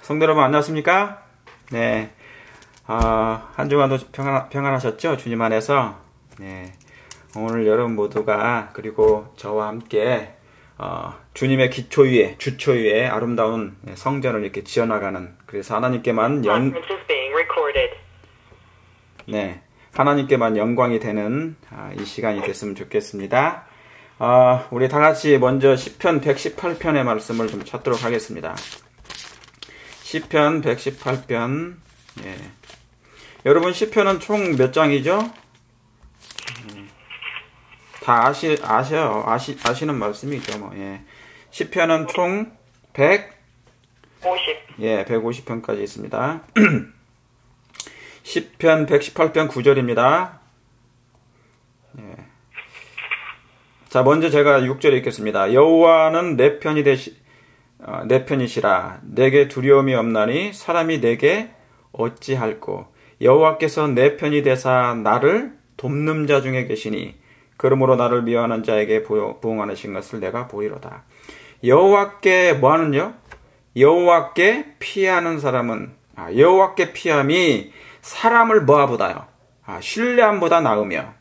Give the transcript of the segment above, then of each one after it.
성도 여러분 안녕하십니까? 네, 한 주간도 평안하셨죠? 주님 안에서. 네, 오늘 여러분 모두가 그리고 저와 함께 주님의 기초 위에 주초 위에 아름다운 성전을 이렇게 지어나가는, 그래서 하나님께만 하나님께만 영광이 되는 이 시간이 됐으면 좋겠습니다. 우리 다 같이 먼저 시편 118편의 말씀을 좀 찾도록 하겠습니다. 시편 118편. 예. 여러분 시편은 총 몇 장이죠? 다 아시는 말씀이죠. 뭐. 예. 시편은 총 150편까지 있습니다. 시편 118편 9절입니다. 예. 자, 먼저 제가 6절에 읽겠습니다. 여호와는 내 편이시라. 내게 두려움이 없나니 사람이 내게 어찌할꼬. 여호와께서 내 편이 되사 나를 돕는 자 중에 계시니 그러므로 나를 미워하는 자에게 부응하신 것을 내가 보이로다. 여호와께 뭐하는요? 여호와께 피하는 사람은 여호와께 피함이 사람을 뭐하보다요? 신뢰함보다 나으며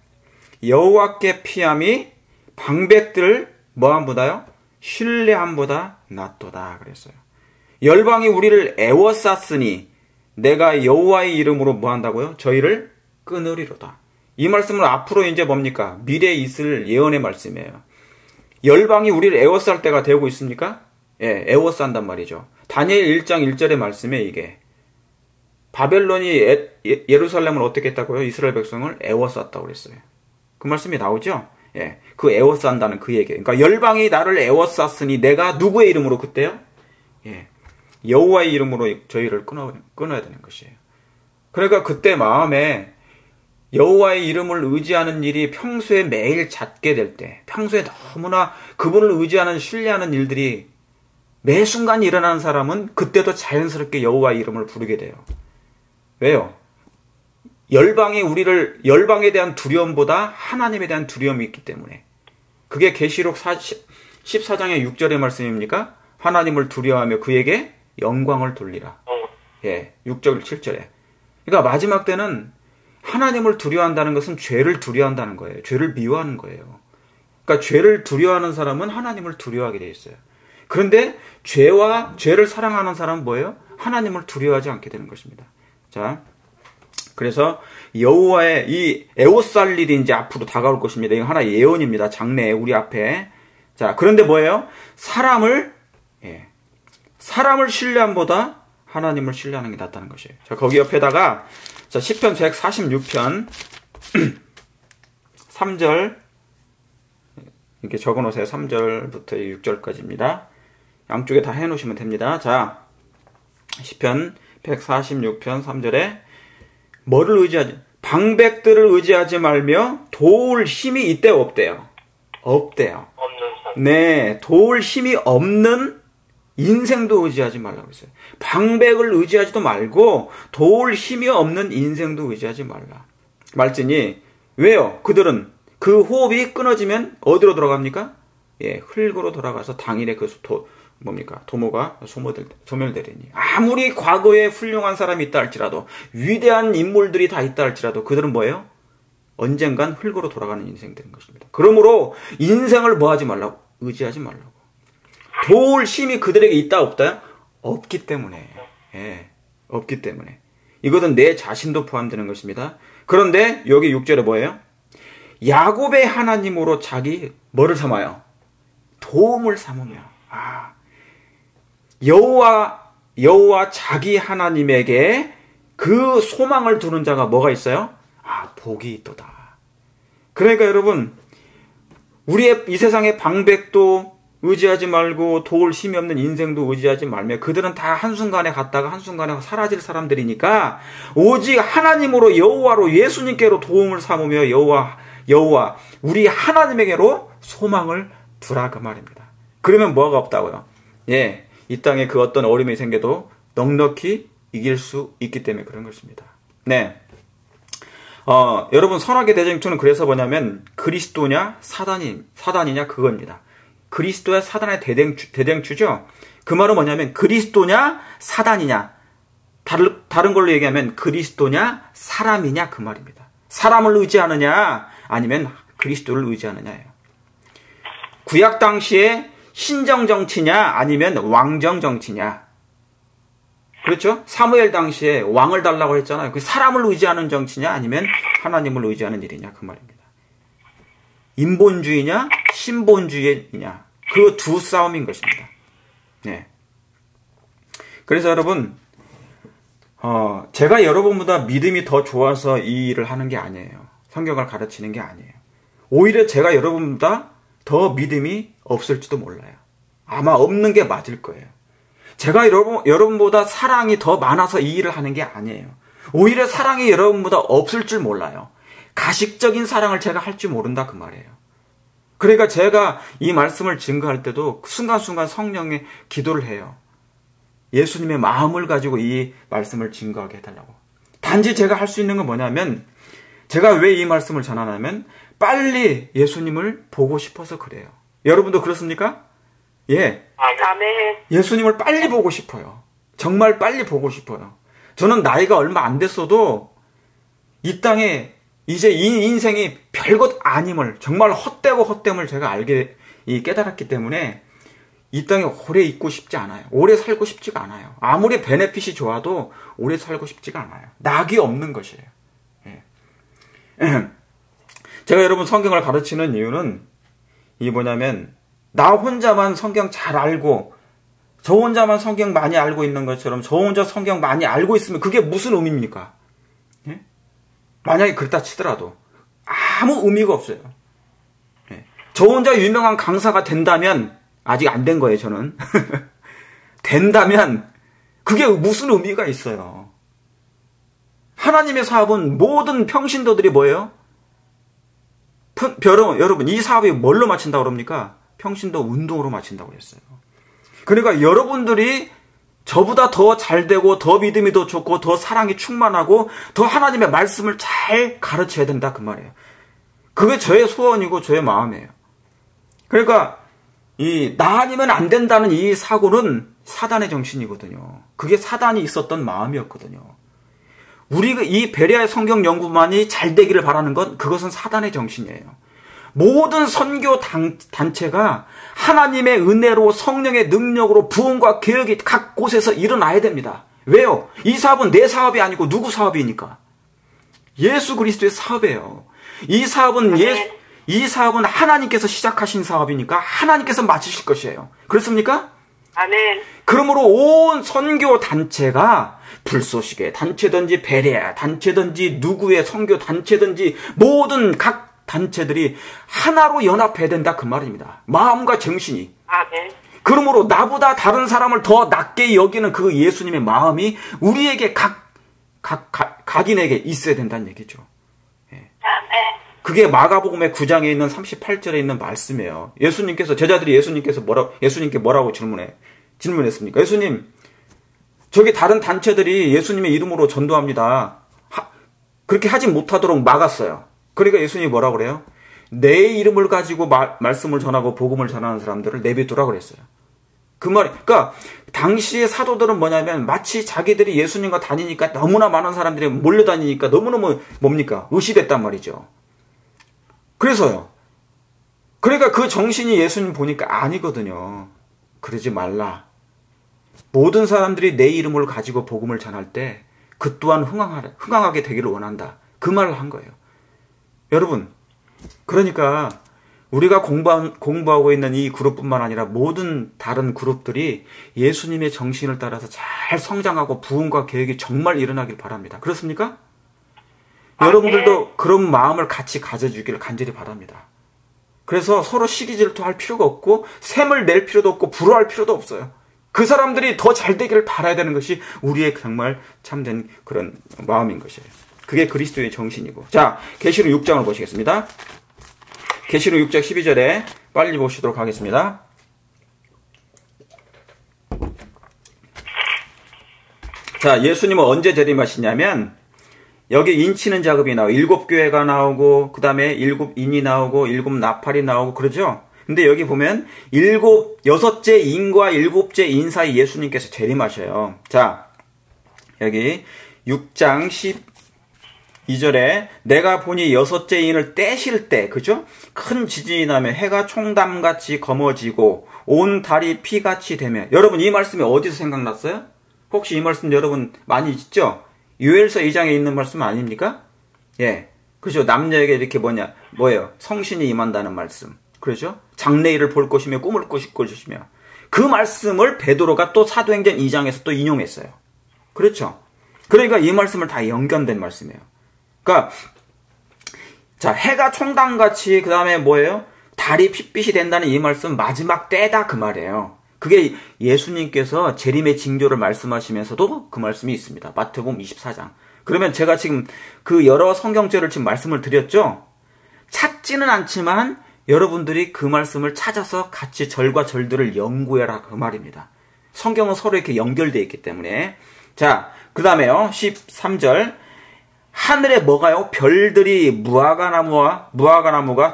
여호와께 피함이 방백들을 뭐함보다요? 신뢰함보다 낫도다 그랬어요. 열방이 우리를 애워쌌으니 내가 여호와의 이름으로 뭐한다고요? 저희를 끊으리로다. 이 말씀은 앞으로 이제 뭡니까? 미래에 있을 예언의 말씀이에요. 열방이 우리를 애워쌀 때가 되고 있습니까? 예, 애워싼단 말이죠. 다니엘 1장 1절의 말씀에 이게 바벨론이 예루살렘을 어떻게 했다고요? 이스라엘 백성을 애워쌌다고 그랬어요. 그 말씀이 나오죠? 예, 그 애워싼다는 그 얘기예요. 그러니까 열방이 나를 애워쌌으니 내가 누구의 이름으로 그때요? 예, 여호와의 이름으로 저희를 끊어야 되는 것이에요. 그러니까 그때 마음에 여호와의 이름을 의지하는 일이 평소에 매일 잦게 될 때, 평소에 너무나 그분을 의지하는 신뢰하는 일들이 매 순간 일어나는 사람은 그때도 자연스럽게 여호와의 이름을 부르게 돼요. 왜요? 열방에 대한 두려움보다 하나님에 대한 두려움이 있기 때문에. 그게 계시록 14장의 6절의 말씀입니까? 하나님을 두려워하며 그에게 영광을 돌리라. 예, 6절 7절에. 그러니까 마지막 때는 하나님을 두려워한다는 것은 죄를 두려워한다는 거예요. 죄를 미워하는 거예요. 그러니까 죄를 두려워하는 사람은 하나님을 두려워하게 돼 있어요. 그런데 죄를 사랑하는 사람은 뭐예요? 하나님을 두려워하지 않게 되는 것입니다. 자, 그래서 여호와의 이 애워쌀 일이 이제 앞으로 다가올 것입니다. 이거 하나의 예언입니다. 장래에 우리 앞에. 자, 그런데 뭐예요? 사람을 신뢰함보다 하나님을 신뢰하는 게 낫다는 것이에요. 자, 거기 옆에다가 자, 시편 146편 3절 이렇게 적어 놓으세요. 3절부터 6절까지입니다. 양쪽에 다 해 놓으시면 됩니다. 자, 시편 146편 3절에 뭐를 의지하지? 방백들을 의지하지 말며 도울 힘이 이때 없대요. 없대요. 네, 도울 힘이 없는 인생도 의지하지 말라고 했어요. 방백을 의지하지도 말고 도울 힘이 없는 인생도 의지하지 말라. 말지니 왜요? 그들은 그 호흡이 끊어지면 어디로 돌아갑니까? 예, 흙으로 돌아가서 당일에 도모가 소멸되리니. 아무리 과거에 훌륭한 사람이 있다 할지라도 위대한 인물들이 다 있다 할지라도 그들은 뭐예요? 언젠간 흙으로 돌아가는 인생들인 것입니다. 그러므로 인생을 뭐하지 말라고? 의지하지 말라고. 도울 힘이 그들에게 있다 없다? 없기 때문에. 예, 없기 때문에. 이것은 내 자신도 포함되는 것입니다. 그런데 여기 6절에 뭐예요? 야곱의 하나님으로 자기 뭐를 삼아요? 도움을 삼으며. 여호와 자기 하나님에게 그 소망을 두는 자가 뭐가 있어요? 복이 있도다. 그러니까 여러분, 우리의 이 세상의 방백도 의지하지 말고 도울 힘이 없는 인생도 의지하지 말며 그들은 다 한순간에 갔다가 한순간에 사라질 사람들이니까 오직 하나님으로 여호와로 예수님께로 도움을 삼으며 여호와 우리 하나님에게로 소망을 두라 그 말입니다. 그러면 뭐가 없다고요? 예, 이 땅에 그 어떤 어려움이 생겨도 넉넉히 이길 수 있기 때문에 그런 것입니다. 네. 여러분 선악의 대쟁투는 그래서 뭐냐면 그리스도냐 사단이냐 그겁니다. 그리스도야 사단의 대등추죠. 그 말은 뭐냐면 그리스도냐 사단이냐. 다른 걸로 얘기하면 그리스도냐 사람이냐 그 말입니다. 사람을 의지하느냐 아니면 그리스도를 의지하느냐예요. 구약 당시에 신정 정치냐 아니면 왕정 정치냐. 그렇죠? 사무엘 당시에 왕을 달라고 했잖아요. 그 사람을 의지하는 정치냐 아니면 하나님을 의지하는 일이냐 그 말입니다. 인본주의냐 신본주의냐 그 두 싸움인 것입니다. 네. 그래서 여러분 제가 여러분보다 믿음이 더 좋아서 이 일을 하는 게 아니에요. 성경을 가르치는 게 아니에요. 오히려 제가 여러분보다 더 믿음이 없을지도 몰라요. 아마 없는 게 맞을 거예요. 제가 여러분보다 사랑이 더 많아서 이 일을 하는 게 아니에요. 오히려 사랑이 여러분보다 없을 줄 몰라요. 가식적인 사랑을 제가 할 줄 모른다 그 말이에요. 그러니까 제가 이 말씀을 증거할 때도 순간순간 성령의 기도를 해요. 예수님의 마음을 가지고 이 말씀을 증거하게 해달라고. 단지 제가 할 수 있는 건 뭐냐면 제가 왜 이 말씀을 전하냐면 빨리 예수님을 보고 싶어서 그래요. 여러분도 그렇습니까? 예. 아멘. 예수님을 빨리 보고 싶어요. 정말 빨리 보고 싶어요. 저는 나이가 얼마 안 됐어도 이 땅에 이제 이 인생이 별것 아님을 정말 헛됨을 제가 깨달았기 때문에 이 땅에 오래 있고 싶지 않아요. 오래 살고 싶지가 않아요. 아무리 베네핏이 좋아도 오래 살고 싶지가 않아요. 낙이 없는 것이에요. 예. 제가 여러분 성경을 가르치는 이유는 이게 뭐냐면 나 혼자만 성경 잘 알고 저 혼자만 성경 많이 알고 있는 것처럼 저 혼자 성경 많이 알고 있으면 그게 무슨 의미입니까? 예? 만약에 그렇다 치더라도 아무 의미가 없어요. 예. 저 혼자 유명한 강사가 된다면 아직 안 된 거예요, 저는. 된다면 그게 무슨 의미가 있어요. 하나님의 사업은 모든 평신도들이 뭐예요? 여러분 이 사업이 뭘로 마친다고 그럽니까? 평신도 운동으로 마친다고 했어요. 그러니까 여러분들이 저보다 더 잘되고 더 믿음이 더 좋고 더 사랑이 충만하고 더 하나님의 말씀을 잘 가르쳐야 된다 그 말이에요. 그게 저의 소원이고 저의 마음이에요. 그러니까 나 아니면 안 된다는 이 사고는 사단의 정신이거든요. 그게 사단이 있었던 마음이었거든요. 우리 이 베레아의 성경 연구만이 잘 되기를 바라는 건 그것은 사단의 정신이에요. 모든 선교 단체가 하나님의 은혜로 성령의 능력으로 부흥과 개혁이 각 곳에서 일어나야 됩니다. 왜요? 이 사업은 내 사업이 아니고 누구 사업이니까? 예수 그리스도의 사업이에요. 이 사업은 하나님께서 시작하신 사업이니까 하나님께서 마치실 것이에요. 그렇습니까? 아멘. 그러므로 온 선교 단체가 불쏘시개 단체든지 베레아 단체든지 누구의 선교 단체든지 모든 각 단체들이 하나로 연합해야 된다 그 말입니다. 마음과 정신이. 아멘. 그러므로 나보다 다른 사람을 더 낮게 여기는 그 예수님의 마음이 우리에게 각인에게 있어야 된다는 얘기죠. 예. 아멘. 그게 마가복음의 9장에 있는 38절에 있는 말씀이에요. 제자들이 예수님께 뭐라고 질문했습니까? 예수님, 저기 다른 단체들이 예수님의 이름으로 전도합니다. 그렇게 하지 못하도록 막았어요. 그러니까 예수님이 뭐라고 그래요? 내 이름을 가지고 말씀을 전하고 복음을 전하는 사람들을 내비두라 그랬어요. 그러니까 당시의 사도들은 뭐냐면 마치 자기들이 예수님과 다니니까 너무나 많은 사람들이 몰려다니니까 너무너무 의시됐단 말이죠. 그래서요. 그러니까 그 정신이 예수님 보니까 아니거든요. 그러지 말라. 모든 사람들이 내 이름을 가지고 복음을 전할 때 그 또한 흥황하게 되기를 원한다. 그 말을 한 거예요. 여러분, 그러니까 우리가 공부하고 있는 이 그룹뿐만 아니라 모든 다른 그룹들이 예수님의 정신을 따라서 잘 성장하고 부흥과 계획이 정말 일어나길 바랍니다. 그렇습니까? 여러분들도 그런 마음을 같이 가져주기를 간절히 바랍니다. 그래서 서로 시기 질투할 필요가 없고 샘을 낼 필요도 없고 부러워할 필요도 없어요. 그 사람들이 더 잘 되기를 바라야 되는 것이 우리의 정말 참된 그런 마음인 것이에요. 그게 그리스도의 정신이고. 자, 계시록 6장을 보시겠습니다. 계시록 6장 12절에 빨리 보시도록 하겠습니다. 자, 예수님은 언제 재림하시냐면 여기 인치는 작업이 나오고 7교회가 나오고 그 다음에 7인이 나오고 7나팔이 나오고 그러죠. 근데 여기 보면 여섯째 인과 일곱째 인 사이 예수님께서 재림하셔요. 자, 여기 6장 12절에 내가 보니 여섯째 인을 떼실 때, 그죠? 큰 지진이 나며 해가 총담같이 검어지고 온 달이 피같이 되며. 여러분, 이 말씀이 어디서 생각났어요? 혹시 이 말씀 여러분 많이 있죠? 요엘서 2장에 있는 말씀 아닙니까? 예. 그죠? 남녀에게 이렇게 뭐예요? 성신이 임한다는 말씀. 그렇죠? 장래일을 볼 것이며 꿈을 꾸실 것이며. 그 말씀을 베드로가 또 사도행전 2장에서 또 인용했어요. 그렇죠? 그러니까 이 말씀을 다 연결된 말씀이에요. 그러니까 자, 해가 총당같이 그다음에 뭐예요? 달이 핏빛이 된다는 이 말씀 마지막 때다 그 말이에요. 그게 예수님께서 재림의 징조를 말씀하시면서도 그 말씀이 있습니다. 마태복음 24장. 그러면 제가 지금 그 여러 성경절을 지금 말씀을 드렸죠? 찾지는 않지만 여러분들이 그 말씀을 찾아서 같이 절과 절들을 연구해라 그 말입니다. 성경은 서로 이렇게 연결되어 있기 때문에. 자, 그 다음에요. 13절. 하늘에 뭐가요? 별들이 무화과나무가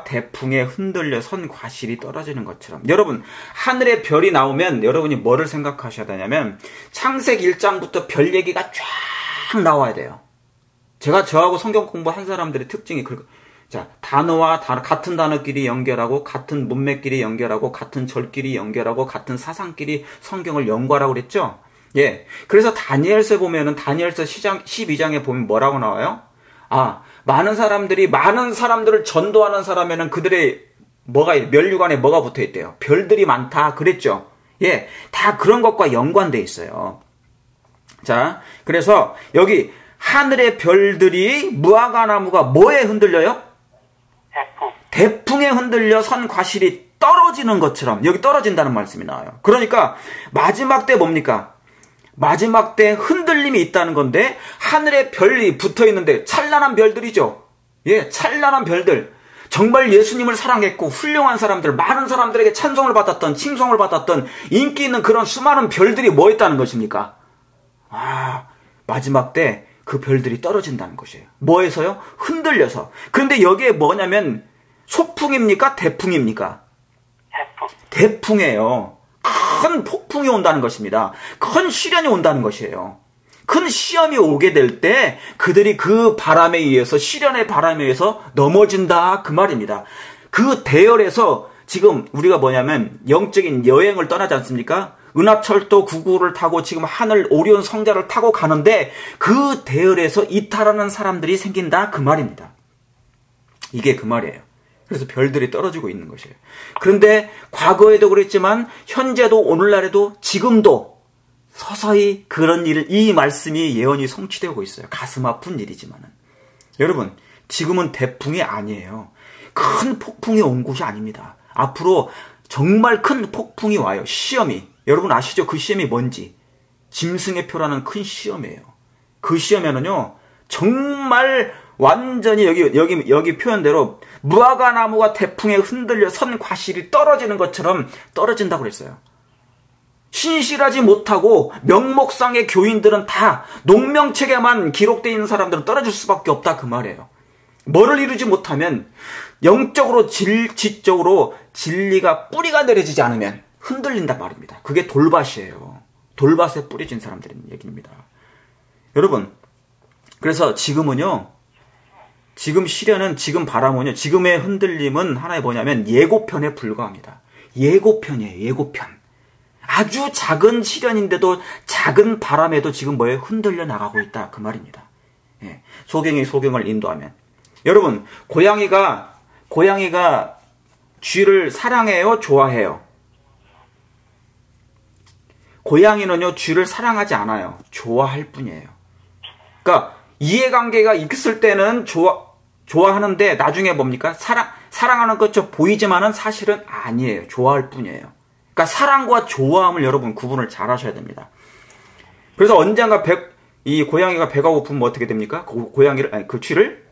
대풍에 흔들려 선 과실이 떨어지는 것처럼. 여러분, 하늘에 별이 나오면 여러분이 뭐를 생각하셔야 되냐면 창세기 1장부터 별 얘기가 쫙 나와야 돼요. 저하고 성경 공부한 사람들의 특징이 자, 단어와 같은 단어끼리 연결하고 같은 문맥끼리 연결하고 같은 절끼리 연결하고 같은 사상끼리 성경을 연구하라고 그랬죠? 예. 그래서 다니엘서 보면은 다니엘서 12장에 보면 뭐라고 나와요? 아, 많은 사람들을 전도하는 사람에는 그들의 면류관에 뭐가 붙어 있대요? 별들이 많다. 그랬죠? 예. 다 그런 것과 연관돼 있어요. 자, 그래서 여기 하늘의 별들이 무화과나무가 뭐에 흔들려요? 대풍에 흔들려 선 과실이 떨어지는 것처럼 여기 떨어진다는 말씀이 나와요. 그러니까 마지막 때 뭡니까? 마지막 때 흔들림이 있다는 건데 하늘에 별이 붙어 있는데 찬란한 별들이죠. 예, 찬란한 별들. 정말 예수님을 사랑했고 훌륭한 사람들, 많은 사람들에게 찬송을 받았던, 칭송을 받았던 인기 있는 그런 수많은 별들이 뭐 있다는 것입니까? 아, 마지막 때 그 별들이 떨어진다는 것이에요. 뭐에서요? 흔들려서. 그런데 여기에 뭐냐면 소풍입니까? 대풍입니까? 대풍이에요. 큰 폭풍이 온다는 것입니다. 큰 시련이 온다는 것이에요. 큰 시험이 오게 될 때 그들이 그 바람에 의해서, 시련의 바람에 의해서 넘어진다 그 말입니다. 그 대열에서 지금 우리가 뭐냐면 영적인 여행을 떠나지 않습니까? 은하철도 9구를 타고 지금 하늘 오리온 성자를 타고 가는데 그 대열에서 이탈하는 사람들이 생긴다 그 말입니다. 이게 그 말이에요. 그래서 별들이 떨어지고 있는 것이에요. 그런데 과거에도 그랬지만 현재도 오늘날에도 지금도 서서히 그런 이 말씀이 예언이 성취되고 있어요. 가슴 아픈 일이지만은. 여러분, 지금은 대풍이 아니에요. 큰 폭풍이 온 곳이 아닙니다. 앞으로 정말 큰 폭풍이 와요. 시험이. 여러분 아시죠? 그 시험이 뭔지. 짐승의 표라는 큰 시험이에요. 그 시험에는요, 정말 완전히 여기 표현대로 무화과나무가 대풍에 흔들려 선 과실이 떨어지는 것처럼 떨어진다고 그랬어요. 신실하지 못하고 명목상의 교인들은 다 농명책에만 기록되어 있는 사람들은 떨어질 수밖에 없다 그 말이에요. 뭐를 이루지 못하면 영적으로 지적으로 진리가 뿌리가 내려지지 않으면 흔들린단 말입니다. 그게 돌밭이에요. 돌밭에 뿌려진 사람들의 얘기입니다. 여러분, 그래서 지금은요, 지금 시련은, 지금 바람은요, 지금의 흔들림은 하나의 뭐냐면 예고편에 불과합니다. 예고편이에요, 예고편. 아주 작은 시련인데도 작은 바람에도 지금 뭐예요? 흔들려 나가고 있다. 그 말입니다. 예. 소경이 소경을 인도하면. 여러분, 고양이가 쥐를 사랑해요? 좋아해요? 고양이는요, 쥐를 사랑하지 않아요. 좋아할 뿐이에요. 그러니까 이해관계가 있을 때는 좋아하는데 나중에 뭡니까? 사랑하는 것처럼 보이지만은 사실은 아니에요. 좋아할 뿐이에요. 그러니까 사랑과 좋아함을 여러분 구분을 잘 하셔야 됩니다. 그래서 언젠가 이 고양이가 배가 고프면 어떻게 됩니까? 그 쥐를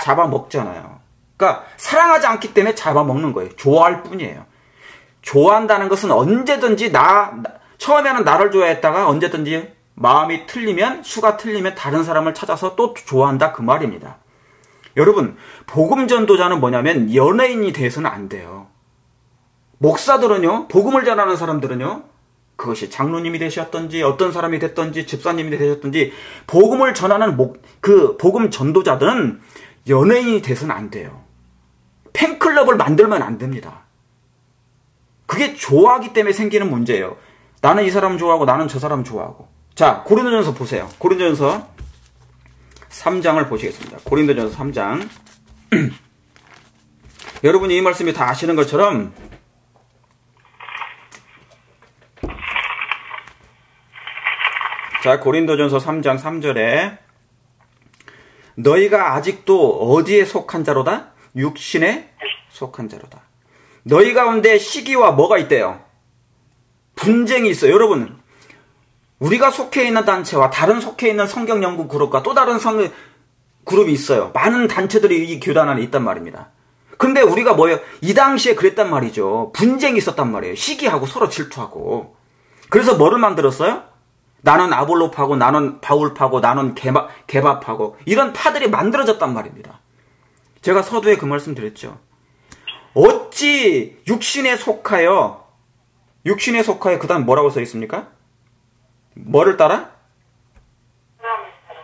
잡아먹잖아요. 그러니까 사랑하지 않기 때문에 잡아먹는 거예요. 좋아할 뿐이에요. 좋아한다는 것은 언제든지 처음에는 나를 좋아했다가 언제든지 마음이 틀리면, 수가 틀리면 다른 사람을 찾아서 또 좋아한다 그 말입니다. 여러분, 복음 전도자는 뭐냐면 연예인이 돼서는 안 돼요. 목사들은요, 복음을 전하는 사람들은요, 그것이 장로님이 되셨던지 어떤 사람이 됐던지 집사님이 되셨던지 복음을 전하는 그 복음 전도자들은 연예인이 돼서는 안 돼요. 팬클럽을 만들면 안 됩니다. 그게 좋아하기 때문에 생기는 문제예요. 나는 이 사람 좋아하고 나는 저 사람 좋아하고. 자, 고린도전서 보세요. 고린도전서 3장을 보시겠습니다. 고린도전서 3장. 여러분이 이 말씀이 다 아시는 것처럼 자, 고린도전서 3장 3절에 너희가 아직도 어디에 속한 자로다? 육신에 속한 자로다. 너희 가운데 시기와 뭐가 있대요? 분쟁이 있어요. 여러분, 우리가 속해 있는 단체와 다른 속해 있는 성경 연구 그룹과 또 다른 그룹이 있어요. 많은 단체들이 이 교단 안에 있단 말입니다. 근데 우리가 뭐예요? 이 당시에 그랬단 말이죠. 분쟁이 있었단 말이에요. 시기하고 서로 질투하고. 그래서 뭐를 만들었어요? 나는 아볼로파고 나는 바울파고 나는 개바파고 이런 파들이 만들어졌단 말입니다. 제가 서두에 그 말씀 드렸죠. 어찌 육신에 속하여 그 다음 뭐라고 써 있습니까? 뭐를 따라?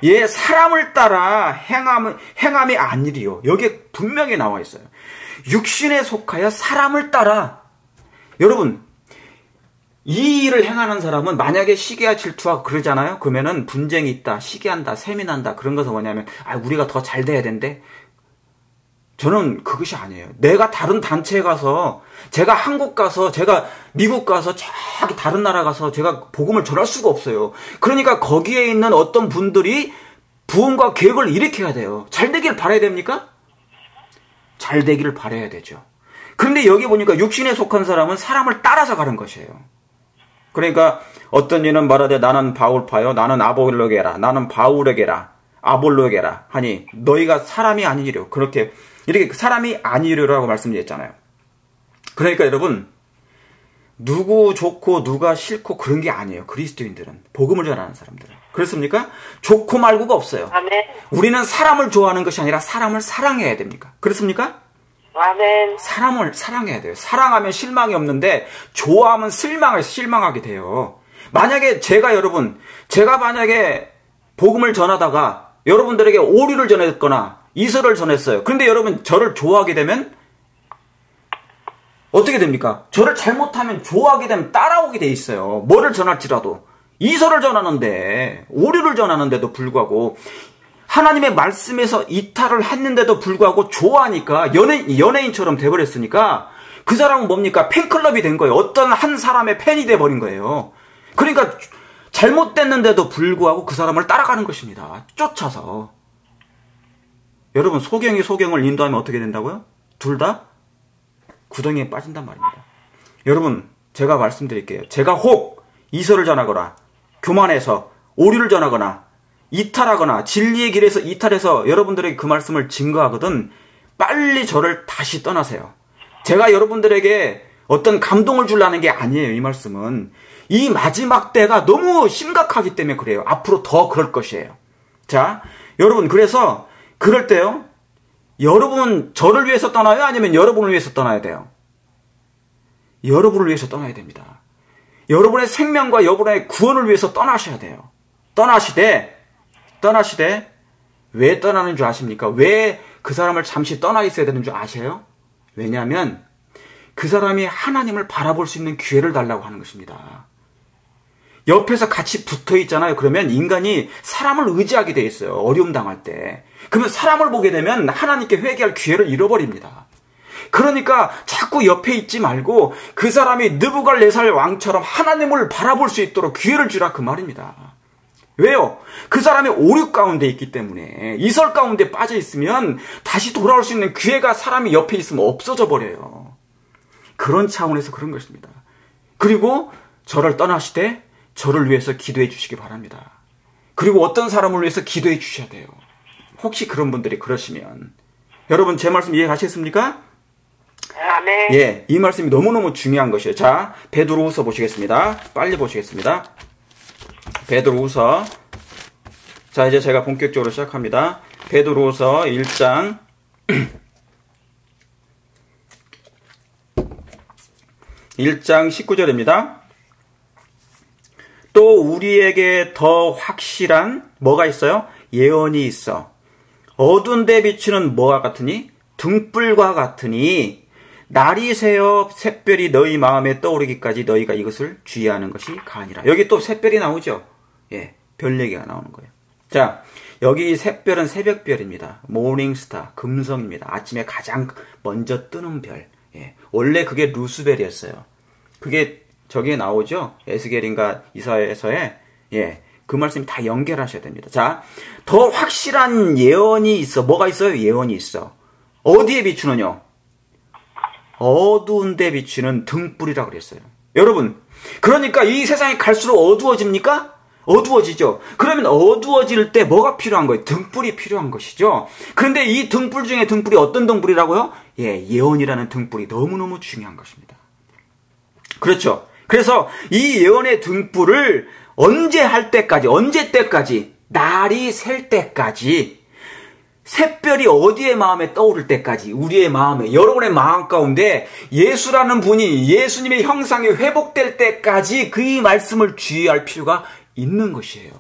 예, 사람을 따라 행함이 아니리요. 여기에 분명히 나와 있어요. 육신에 속하여 사람을 따라. 여러분, 이 일을 행하는 사람은 만약에 시기와 질투하고 그러잖아요. 그러면은 분쟁이 있다, 시기한다, 세민한다. 그런 것은 뭐냐면 우리가 더 잘 돼야 된대. 저는 그것이 아니에요. 내가 다른 단체에 가서, 제가 한국 가서, 제가 미국 가서, 저기 다른 나라 가서 제가 복음을 전할 수가 없어요. 그러니까 거기에 있는 어떤 분들이 부흥과 계획을 일으켜야 돼요. 잘 되길 바라야 됩니까? 잘 되기를 바라야 되죠. 그런데 여기 보니까 육신에 속한 사람은 사람을 따라서 가는 것이에요. 그러니까 어떤 이는 말하되 나는 바울파요, 나는 아볼로게라, 나는 바울에게라, 아볼로게라 하니 너희가 사람이 아니리요. 이렇게 사람이 아니리라고 말씀드렸잖아요. 그러니까 여러분, 누구 좋고 누가 싫고 그런 게 아니에요. 그리스도인들은, 복음을 전하는 사람들은. 그렇습니까? 좋고 말고가 없어요. 아멘. 우리는 사람을 좋아하는 것이 아니라 사람을 사랑해야 됩니까? 그렇습니까? 아멘. 사람을 사랑해야 돼요. 사랑하면 실망이 없는데 좋아하면 실망하게 돼요. 만약에 제가 만약에 복음을 전하다가 여러분들에게 오류를 전했거나 이설을 전했어요. 그런데 여러분 저를 좋아하게 되면 어떻게 됩니까? 저를 잘못하면 좋아하게 되면 따라오게 돼 있어요. 뭐를 전할지라도. 이설을 전하는데, 오류를 전하는데도 불구하고 하나님의 말씀에서 이탈을 했는데도 불구하고 좋아하니까 연예인처럼 돼버렸으니까 그 사람은 뭡니까? 팬클럽이 된 거예요. 어떤 한 사람의 팬이 돼버린 거예요. 그러니까 잘못됐는데도 불구하고 그 사람을 따라가는 것입니다. 쫓아서. 여러분, 소경이 소경을 인도하면 어떻게 된다고요? 둘 다 구덩이에 빠진단 말입니다. 여러분, 제가 말씀드릴게요. 제가 혹 이설을 전하거나 교만해서 오류를 전하거나 이탈하거나 진리의 길에서 이탈해서 여러분들에게 그 말씀을 증거하거든 빨리 저를 다시 떠나세요. 제가 여러분들에게 어떤 감동을 주려는 게 아니에요. 이 말씀은 이 마지막 때가 너무 심각하기 때문에 그래요. 앞으로 더 그럴 것이에요. 자, 여러분, 그래서 그럴 때요, 여러분 저를 위해서 떠나요? 아니면 여러분을 위해서 떠나야 돼요? 여러분을 위해서 떠나야 됩니다. 여러분의 생명과 여러분의 구원을 위해서 떠나셔야 돼요. 떠나시되 왜 떠나는 줄 아십니까? 왜 그 사람을 잠시 떠나 있어야 되는 줄 아세요? 왜냐하면 그 사람이 하나님을 바라볼 수 있는 기회를 달라고 하는 것입니다. 옆에서 같이 붙어 있잖아요. 그러면 인간이 사람을 의지하게 돼 있어요. 어려움 당할 때. 그러면 사람을 보게 되면 하나님께 회개할 기회를 잃어버립니다. 그러니까 자꾸 옆에 있지 말고 그 사람이 느부갓네살 왕처럼 하나님을 바라볼 수 있도록 기회를 주라, 그 말입니다. 왜요? 그 사람이 오류 가운데 있기 때문에. 이설 가운데 빠져 있으면 다시 돌아올 수 있는 기회가 사람이 옆에 있으면 없어져 버려요. 그런 차원에서 그런 것입니다. 그리고 저를 떠나시되 저를 위해서 기도해 주시기 바랍니다. 그리고 어떤 사람을 위해서 기도해 주셔야 돼요. 혹시 그런 분들이 그러시면. 여러분, 제 말씀 이해가셨습니까? 아멘. 예, 이 말씀이 너무너무 중요한 것이에요. 자, 베드로후서 보시겠습니다. 빨리 보시겠습니다. 베드로후서. 자, 이제 제가 본격적으로 시작합니다. 베드로후서 1장 1장 19절입니다. 또 우리에게 더 확실한 뭐가 있어요? 예언이 있어. 어두운 데 비추는 뭐와 같으니? 등불과 같으니 날이 새어 샛별이 너희 마음에 떠오르기까지 너희가 이것을 주의하는 것이 가니라. 여기 또 샛별이 나오죠. 예, 별 얘기가 나오는 거예요. 자, 여기 샛별은 새벽별입니다. 모닝스타, 금성입니다. 아침에 가장 먼저 뜨는 별. 예, 원래 그게 루스벨이었어요. 그게 저기에 나오죠. 에스겔인가 이사야서에. 예, 그 말씀 다 연결하셔야 됩니다. 자, 더 확실한 예언이 있어. 뭐가 있어요? 예언이 있어. 어디에 비추느냐? 어두운 데 비추는 등불이라고 그랬어요. 여러분, 그러니까 이 세상이 갈수록 어두워집니까? 어두워지죠. 그러면 어두워질 때 뭐가 필요한 거예요? 등불이 필요한 것이죠. 그런데 이 등불 중에 등불이 어떤 등불이라고요? 예, 예언이라는 등불이 너무너무 중요한 것입니다. 그렇죠. 그래서 이 예언의 등불을 언제 할 때까지, 언제 때까지, 날이 셀 때까지, 샛별이 어디의 마음에 떠오를 때까지 우리의 마음에, 여러분의 마음 가운데 예수라는 분이 예수님의 형상이 회복될 때까지 그 말씀을 주의할 필요가 있는 것이에요.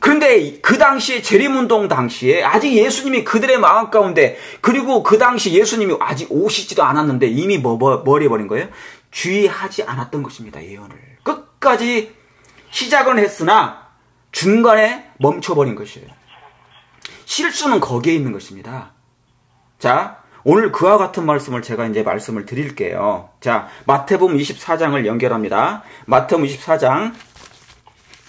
그런데 그 당시에 재림운동 당시에 아직 예수님이 그들의 마음 가운데, 그리고 그 당시 예수님이 아직 오시지도 않았는데 이미 뭐 해버린 거예요? 주의하지 않았던 것입니다. 예언을 끝까지 시작은 했으나 중간에 멈춰버린 것이에요. 실수는 거기에 있는 것입니다. 자, 오늘 그와 같은 말씀을 제가 이제 말씀을 드릴게요. 자, 마태복음 24장을 연결합니다. 마태복음 24장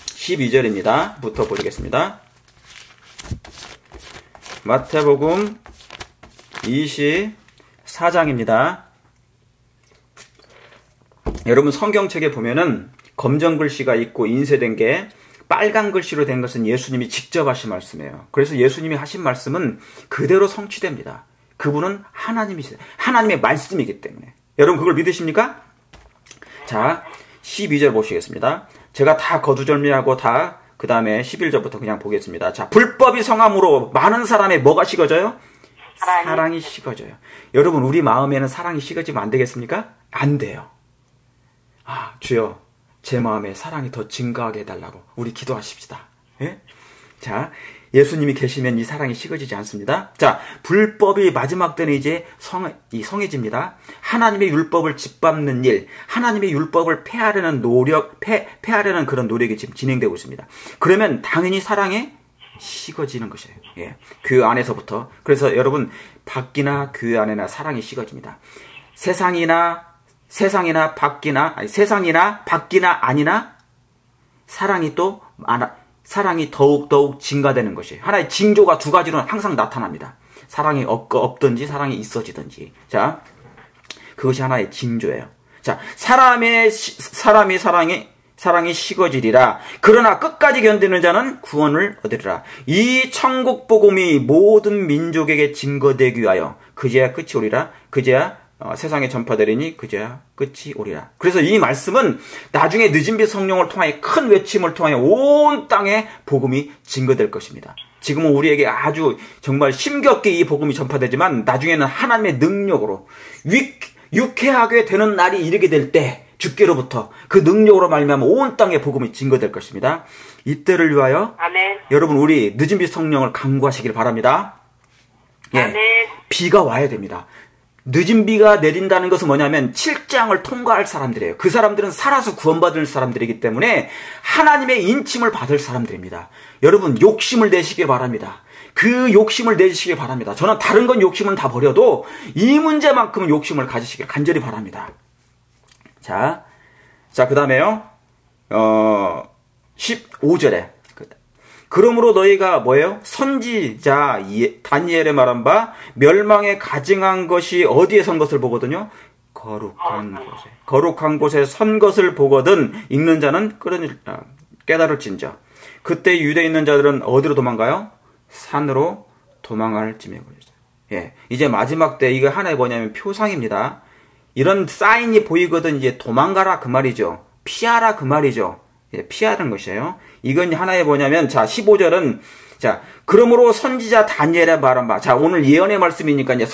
12절입니다. 부터 보시겠습니다. 마태복음 24장입니다. 여러분 성경책에 보면은 검정 글씨가 있고 인쇄된 게 빨간 글씨로 된 것은 예수님이 직접 하신 말씀이에요. 그래서 예수님이 하신 말씀은 그대로 성취됩니다. 그분은 하나님이세요. 하나님의 말씀이기 때문에. 여러분 그걸 믿으십니까? 자, 12절 보시겠습니다. 제가 다 거두절미하고 다 그 다음에 11절부터 그냥 보겠습니다. 자, 불법이 성함으로 많은 사람의 뭐가 식어져요? 사랑이 식어져요. 여러분 우리 마음에는 사랑이 식어지면 안 되겠습니까? 안 돼요. 아, 주여 제 마음에 사랑이 더 증가하게 해달라고 우리 기도하십시다. 예? 자, 예수님이 계시면 이 사랑이 식어지지 않습니다. 자, 불법이 마지막 때는 이제 성해집니다. 하나님의 율법을 짓밟는 일, 하나님의 율법을 폐하려는 노력, 폐하려는 그런 노력이 지금 진행되고 있습니다. 그러면 당연히 사랑에 식어지는 것이에요. 예, 교회 안에서부터. 그래서 여러분 밖이나 교회 안에나 사랑이 식어집니다. 세상이나 밖이나 아니나 사랑이 사랑이 더욱 증가되는 것이에요. 하나의 징조가 두 가지로는 항상 나타납니다. 사랑이 없든지 사랑이 있어지든지. 자, 그것이 하나의 징조예요. 자, 사랑이 식어지리라. 그러나 끝까지 견디는 자는 구원을 얻으리라. 이 천국 복음이 모든 민족에게 증거되기 위하여 그제야 끝이 오리라. 그제야 세상에 전파되리니 그제야 끝이 오리라. 그래서 이 말씀은 나중에 늦은 빛 성령을 통하여 큰 외침을 통하여 온 땅에 복음이 증거될 것입니다. 지금은 우리에게 아주 정말 심겹게 이 복음이 전파되지만 나중에는 하나님의 능력으로 유쾌하게 되는 날이 이르게 될 때 주께로부터 그 능력으로 말미암아 온 땅에 복음이 증거될 것입니다. 이때를 위하여 아멘. 여러분 우리 늦은 빛 성령을 간구하시길 바랍니다. 예, 아멘. 비가 와야 됩니다. 늦은 비가 내린다는 것은 뭐냐면 7장을 통과할 사람들이에요. 그 사람들은 살아서 구원받을 사람들이기 때문에 하나님의 인침을 받을 사람들입니다. 여러분 욕심을 내시길 바랍니다. 그 욕심을 내시길 바랍니다. 저는 다른 건 욕심은 다 버려도 이 문제만큼은 욕심을 가지시길 간절히 바랍니다. 자, 그 다음에요. 15절에 그러므로 너희가 뭐예요? 선지자 다니엘의 말한 바 멸망에 가증한 것이 어디에 선 것을 보거든요? 거룩한 곳에 선 것을 보거든 읽는 자는 깨달을진저. 그때 유대에 있는 자들은 어디로 도망가요? 산으로 도망할지며 그랬어요. 예, 이제 마지막 때 이거 하나의 뭐냐면 표상입니다. 이런 사인이 보이거든 이제 도망가라 그 말이죠. 피하라 그 말이죠. 예, 피하는 것이에요. 이건 하나의 뭐냐면, 자, 15절은, 자, 그러므로 선지자 다니엘의 말한 바. 자, 오늘 예언의 말씀이니까 이제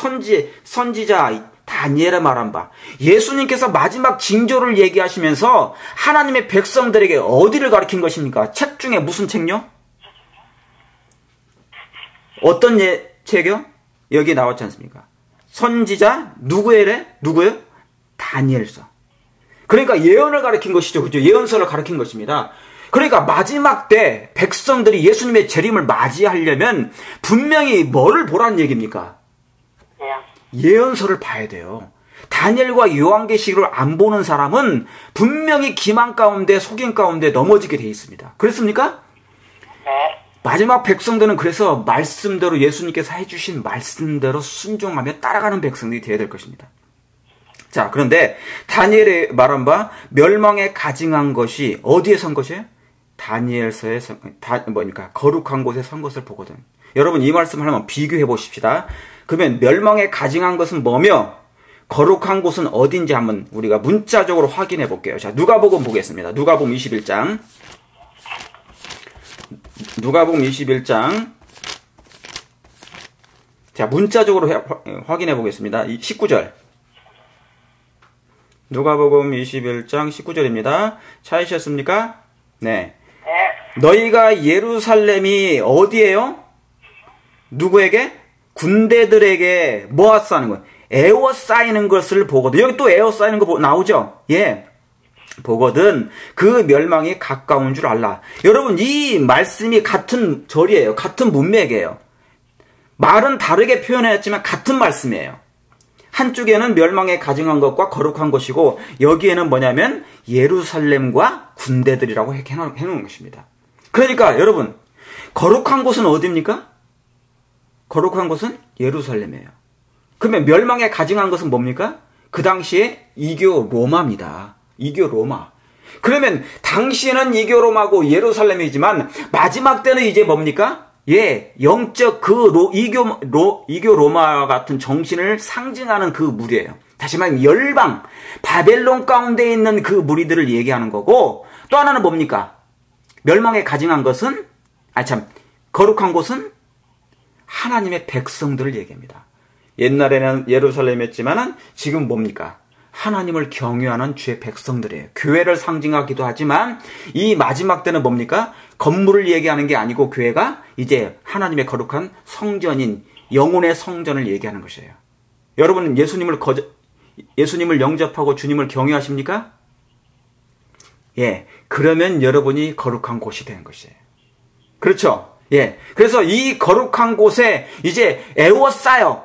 선지자 다니엘의 말한 바. 예수님께서 마지막 징조를 얘기하시면서 하나님의 백성들에게 어디를 가르친 것입니까? 책 중에 무슨 책요? 어떤 책이요? 여기 나왔지 않습니까? 선지자 누구예요? 다니엘서. 그러니까 예언을 가르친 것이죠. 그죠? 예언서를 가르친 것입니다. 그러니까 마지막 때 백성들이 예수님의 재림을 맞이하려면 분명히 뭐를 보라는 얘기입니까? 예언서를 봐야 돼요. 다니엘과 요한계시록을 안 보는 사람은 분명히 기망 가운데 속임 가운데 넘어지게 돼 있습니다. 그렇습니까? 마지막 백성들은 그래서 말씀대로 예수님께서 해주신 말씀대로 순종하며 따라가는 백성들이 되어야 될 것입니다. 자, 그런데 다니엘의 말한 바 멸망에 가증한 것이 어디에 선 것이에요? 다니엘서에 거룩한 곳에 선 것을 보거든. 여러분 이 말씀을 한번 비교해 보십시다. 그러면 멸망에 가증한 것은 뭐며 거룩한 곳은 어딘지 한번 우리가 문자적으로 확인해 볼게요. 자, 누가복음 보겠습니다. 누가복음 21장. 누가복음 21장. 자, 문자적으로 확인해 보겠습니다. 19절. 누가복음 21장 19절입니다. 찾으셨습니까? 네. 너희가 예루살렘이 어디예요? 누구에게? 군대들에게 뭐하는 거예요? 에워싸이는 것을 보거든. 여기 또 에워싸이는 거 나오죠? 예. 보거든 그 멸망이 가까운 줄 알라. 여러분 이 말씀이 같은 절이에요. 같은 문맥이에요. 말은 다르게 표현했지만 같은 말씀이에요. 한쪽에는 멸망에 가증한 것과 거룩한 것이고 여기에는 뭐냐면 예루살렘과 군대들이라고 해놓은 것입니다. 그러니까 여러분 거룩한 곳은 어디입니까? 거룩한 곳은 예루살렘이에요. 그러면 멸망에 가증한 것은 뭡니까? 그 당시에 이교 로마입니다. 이교 로마. 그러면 당시에는 이교 로마고 예루살렘이지만 마지막 때는 이제 뭡니까? 예, 영적 이교 로마 같은 정신을 상징하는 그 무리예요. 다시 말하면 열방, 바벨론 가운데 있는 그 무리들을 얘기하는 거고 또 하나는 뭡니까? 멸망에 가증한 것은 거룩한 곳은 하나님의 백성들을 얘기합니다. 옛날에는 예루살렘이었지만은 지금 뭡니까? 하나님을 경외하는 주의 백성들이에요. 교회를 상징하기도 하지만 이 마지막 때는 뭡니까? 건물을 얘기하는 게 아니고 교회가 이제 하나님의 거룩한 성전인 영혼의 성전을 얘기하는 것이에요. 여러분은 예수님을 영접하고 주님을 경외하십니까? 예, 그러면 여러분이 거룩한 곳이 되는 것이에요. 그렇죠? 예, 그래서 이 거룩한 곳에 이제 에워싸요.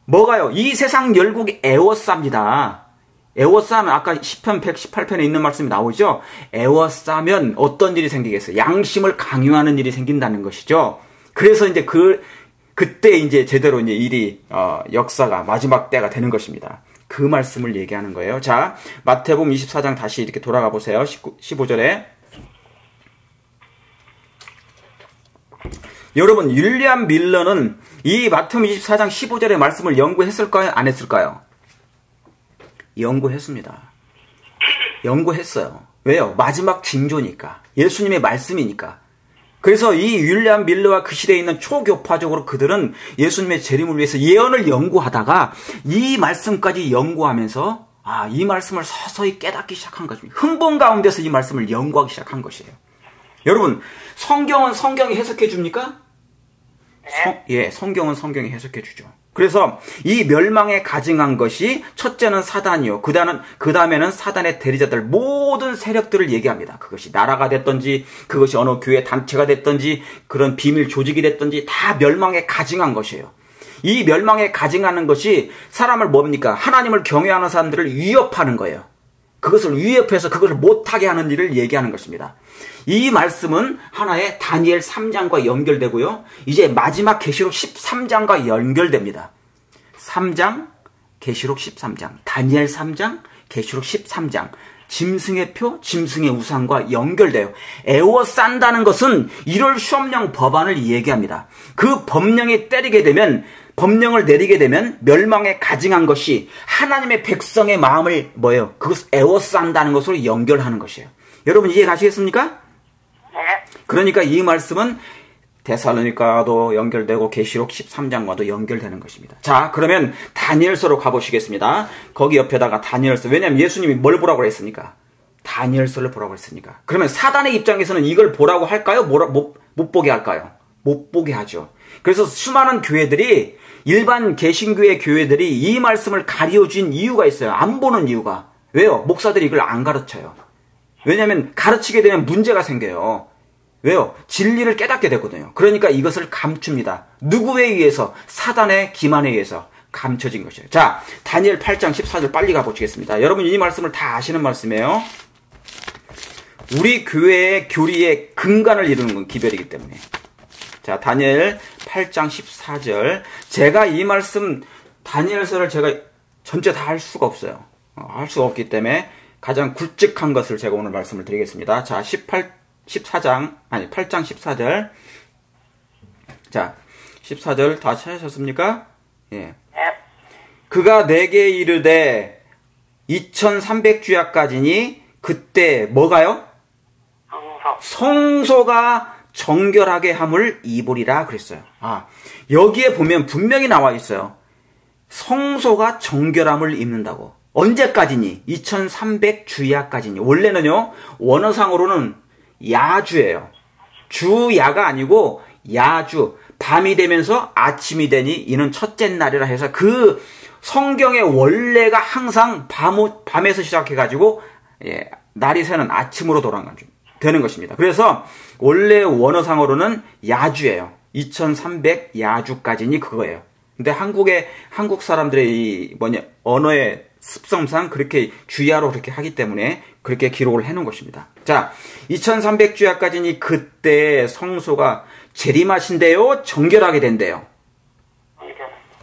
뭐가요? 이 세상 열국이 에워쌉니다. 에워싸면 아까 10편 118편에 있는 말씀이 나오죠. 에워싸면 어떤 일이 생기겠어요? 양심을 강요하는 일이 생긴다는 것이죠. 그래서 이제 그때 이제 제대로 이제 일이 역사가 마지막 때가 되는 것입니다. 그 말씀을 얘기하는 거예요. 자, 마태복음 24장 다시 이렇게 돌아가 보세요. 15절에 여러분 윌리엄 밀러는 이 마태복음 24장 15절의 말씀을 연구했을까요? 안 했을까요? 연구했습니다. 연구했어요. 왜요? 마지막 징조니까. 예수님의 말씀이니까. 그래서 이 윌리엄 밀러와 그 시대에 있는 초교파적으로 그들은 예수님의 재림을 위해서 예언을 연구하다가 이 말씀까지 연구하면서 이 말씀을 서서히 깨닫기 시작한 것입니다. 흥분 가운데서 이 말씀을 연구하기 시작한 것이에요. 여러분, 성경은 성경이 해석해 줍니까? 성경은 성경이 해석해 주죠. 그래서 이 멸망에 가증한 것이 첫째는 사단이요. 그 다음에는 사단의 대리자들 모든 세력들을 얘기합니다. 그것이 나라가 됐든지 그것이 어느 교회 단체가 됐든지 그런 비밀 조직이 됐든지 다 멸망에 가증한 것이에요. 이 멸망에 가증하는 것이 사람을 뭡니까? 하나님을 경외하는 사람들을 위협하는 거예요. 그것을 위협해서 그것을 못하게 하는 일을 얘기하는 것입니다. 이 말씀은 하나의 다니엘 3장과 연결되고요. 이제 마지막 계시록 13장과 연결됩니다. 3장, 계시록 13장, 다니엘 3장, 계시록 13장. 짐승의 표, 짐승의 우상과 연결돼요. 에워싼다는 것은 1월 시험령 법안을 얘기합니다. 그 법령을 내리게 되면 멸망에 가증한 것이 하나님의 백성의 마음을 그것을 에워싼다는 것으로 연결하는 것이에요. 여러분 이해 가시겠습니까? 네. 그러니까 이 말씀은 데살로니가도 연결되고 계시록 13장과도 연결되는 것입니다. 자, 그러면 다니엘서로 가보시겠습니다. 거기 옆에다가 다니엘서. 왜냐하면 예수님이 뭘 보라고 했습니까? 다니엘서를 보라고 했으니까. 그러면 사단의 입장에서는 이걸 보라고 할까요? 못 보게 할까요? 못 보게 하죠. 그래서 수많은 교회들이, 일반 개신교의 교회들이 이 말씀을 가려준 이유가 있어요. 안 보는 이유가. 왜요? 목사들이 이걸 안 가르쳐요. 왜냐하면 가르치게 되면 문제가 생겨요. 왜요? 진리를 깨닫게 되거든요. 그러니까 이것을 감춥니다. 누구에 의해서? 사단의 기만에 의해서 감춰진 것이에요. 자, 다니엘 8장 14절 빨리 가보시겠습니다. 여러분 이 말씀을 다 아시는 말씀이에요. 우리 교회의 교리의 근간을 이루는 건 기별이기 때문에. 자, 다니엘 8장 14절. 제가 이 말씀, 다니엘서를 제가 전체 다 할 수가 없어요. 할 수가 없기 때문에 가장 굵직한 것을 제가 오늘 말씀을 드리겠습니다. 자, 8장 14절. 자, 14절 다 찾으셨습니까? 예. 그가 내게 이르되 2300주야까지니 그때 뭐가요? 성소가 정결하게 함을 입으리라 그랬어요. 아, 여기에 보면 분명히 나와 있어요. 성소가 정결함을 입는다고. 언제까지니? 2300주야까지니. 원래는요, 원어상으로는 야주예요. 주야가 아니고 야주. 밤이 되면서 아침이 되니 이는 첫째 날이라 해서 그 성경의 원래가 항상 밤에서 시작해가지고 날이 새는 아침으로 되는 것입니다. 그래서 원래 원어상으로는 야주예요. 2300 야주까지니 그거예요. 근데 한국 사람들의 언어의 습성상 그렇게 주야로 그렇게 하기 때문에 그렇게 기록을 해놓은 것입니다. 자, 2300주야까지니 그때 성소가 재림하신대요? 정결하게 된대요?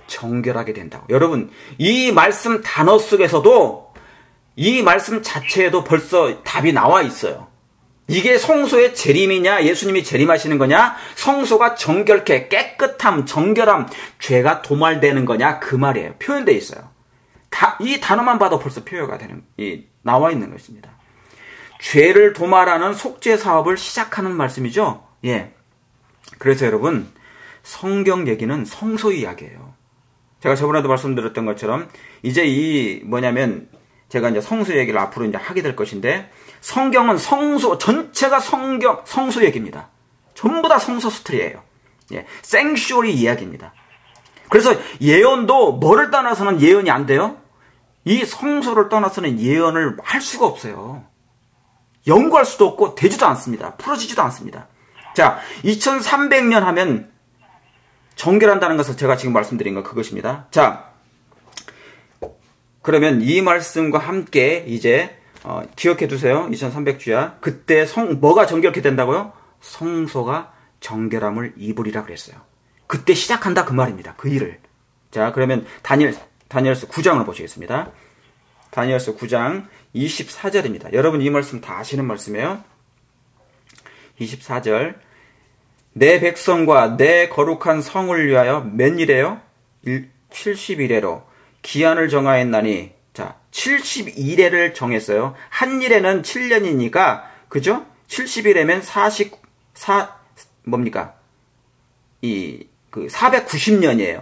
정결하게 된다고. 여러분, 이 말씀 단어 속에서도 이 말씀 자체에도 벌써 답이 나와 있어요. 이게 성소의 재림이냐, 예수님이 재림하시는 거냐, 성소가 정결케, 깨끗함, 정결함, 죄가 도말되는 거냐, 그 말이에요. 표현되어 있어요. 이 단어만 봐도 벌써 표현가 나와 있는 것입니다. 죄를 도말하는 속죄 사업을 시작하는 말씀이죠. 예. 그래서 여러분, 성경 얘기는 성소 이야기예요. 제가 저번에도 말씀드렸던 것처럼, 이제 제가 이제 성소 얘기를 앞으로 이제 하게 될 것인데, 성경은 전체가 성소 얘기입니다. 전부 다 성소 스토리예요. 예. 생슈어리 이야기입니다. 그래서 예언도 뭐를 떠나서는 예언이 안 돼요? 이 성소를 떠나서는 예언을 할 수가 없어요. 연구할 수도 없고 되지도 않습니다. 풀어지지도 않습니다. 자, 2300년 하면 정결한다는 것을 제가 지금 말씀드린 건 그것입니다. 자, 그러면 이 말씀과 함께 이제 기억해 두세요. 2300주야. 그때 뭐가 정결케 된다고요? 성소가 정결함을 입으리라 그랬어요. 그때 시작한다 그 말입니다. 그 일을. 자, 그러면 다니엘서 9장을 보시겠습니다. 다니엘서 9장 24절입니다. 여러분 이 말씀 다 아시는 말씀이에요. 24절. 내 백성과 내 거룩한 성을 위하여 몇 일에요? 70일에로 기한을 정하였나니. 자, 71회를 정했어요. 한 일에는 7년이니까, 그죠? 70일에면 490년이에요.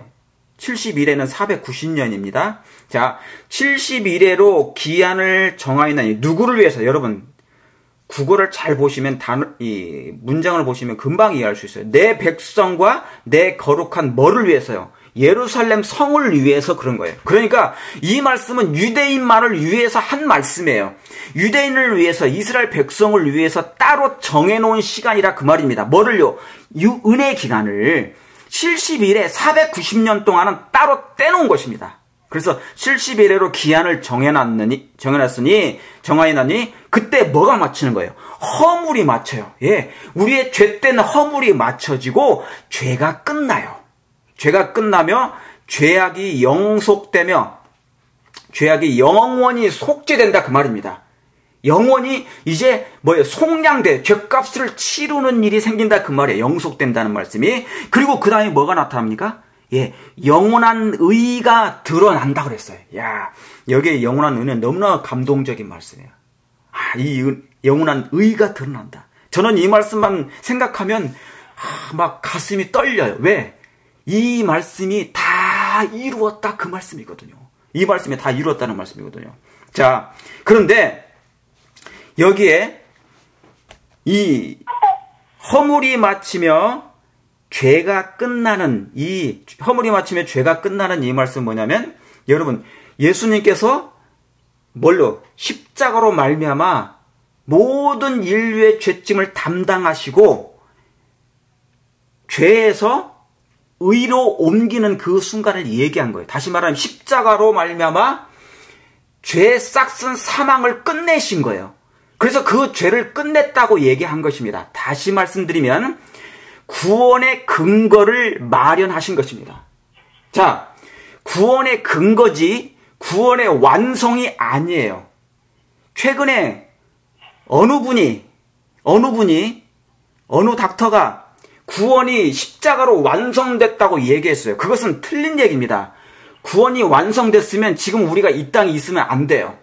71회는 490년입니다. 자, 71회로 기한을 정하였나니. 누구를 위해서? 여러분, 국어를 잘 보시면 이 문장을 보시면 금방 이해할 수 있어요. 내 백성과 내 거룩한 뭐를 위해서요? 예루살렘 성을 위해서 그런 거예요. 그러니까 이 말씀은 유대인만을 위해서 한 말씀이에요. 유대인을 위해서, 이스라엘 백성을 위해서 따로 정해놓은 시간이라 그 말입니다. 뭐를요? 은혜 기간을 70일에 490년 동안은 따로 떼놓은 것입니다. 그래서 70일에로 기한을 정해놨으니 그때 뭐가 맞추는 거예요? 허물이 맞춰요. 예, 우리의 죄된 허물이 맞춰지고 죄가 끝나요. 죄가 끝나며 죄악이 영속되며 죄악이 영원히 속죄된다 그 말입니다. 영원히 이제 속량돼 죄값을 치르는 일이 생긴다 그 말이에요. 영속된다는 말씀이. 그리고 그 다음에 뭐가 나타납니까? 예, 영원한 의가 드러난다 그랬어요. 야, 여기에 영원한 의는 너무나 감동적인 말씀이에요. 이 영원한 의가 드러난다. 저는 이 말씀만 생각하면 막 가슴이 떨려요. 왜? 이 말씀이 다 이루었다 그 말씀이거든요. 이 말씀이 다 이루었다는 말씀이거든요. 자, 그런데 여기에 이 허물이 마치며 죄가 끝나는 이 말씀 뭐냐면 여러분 예수님께서 뭘로 십자가로 말미암아 모든 인류의 죄짐을 담당하시고 죄에서 의로 옮기는 그 순간을 얘기한 거예요. 다시 말하면 십자가로 말미암아 죄의 싹슨 사망을 끝내신 거예요. 그래서 그 죄를 끝냈다고 얘기한 것입니다. 다시 말씀드리면 구원의 근거를 마련하신 것입니다. 자, 구원의 근거지 구원의 완성이 아니에요. 최근에 어느 닥터가 구원이 십자가로 완성됐다고 얘기했어요. 그것은 틀린 얘기입니다. 구원이 완성됐으면 지금 우리가 이 땅에 있으면 안 돼요.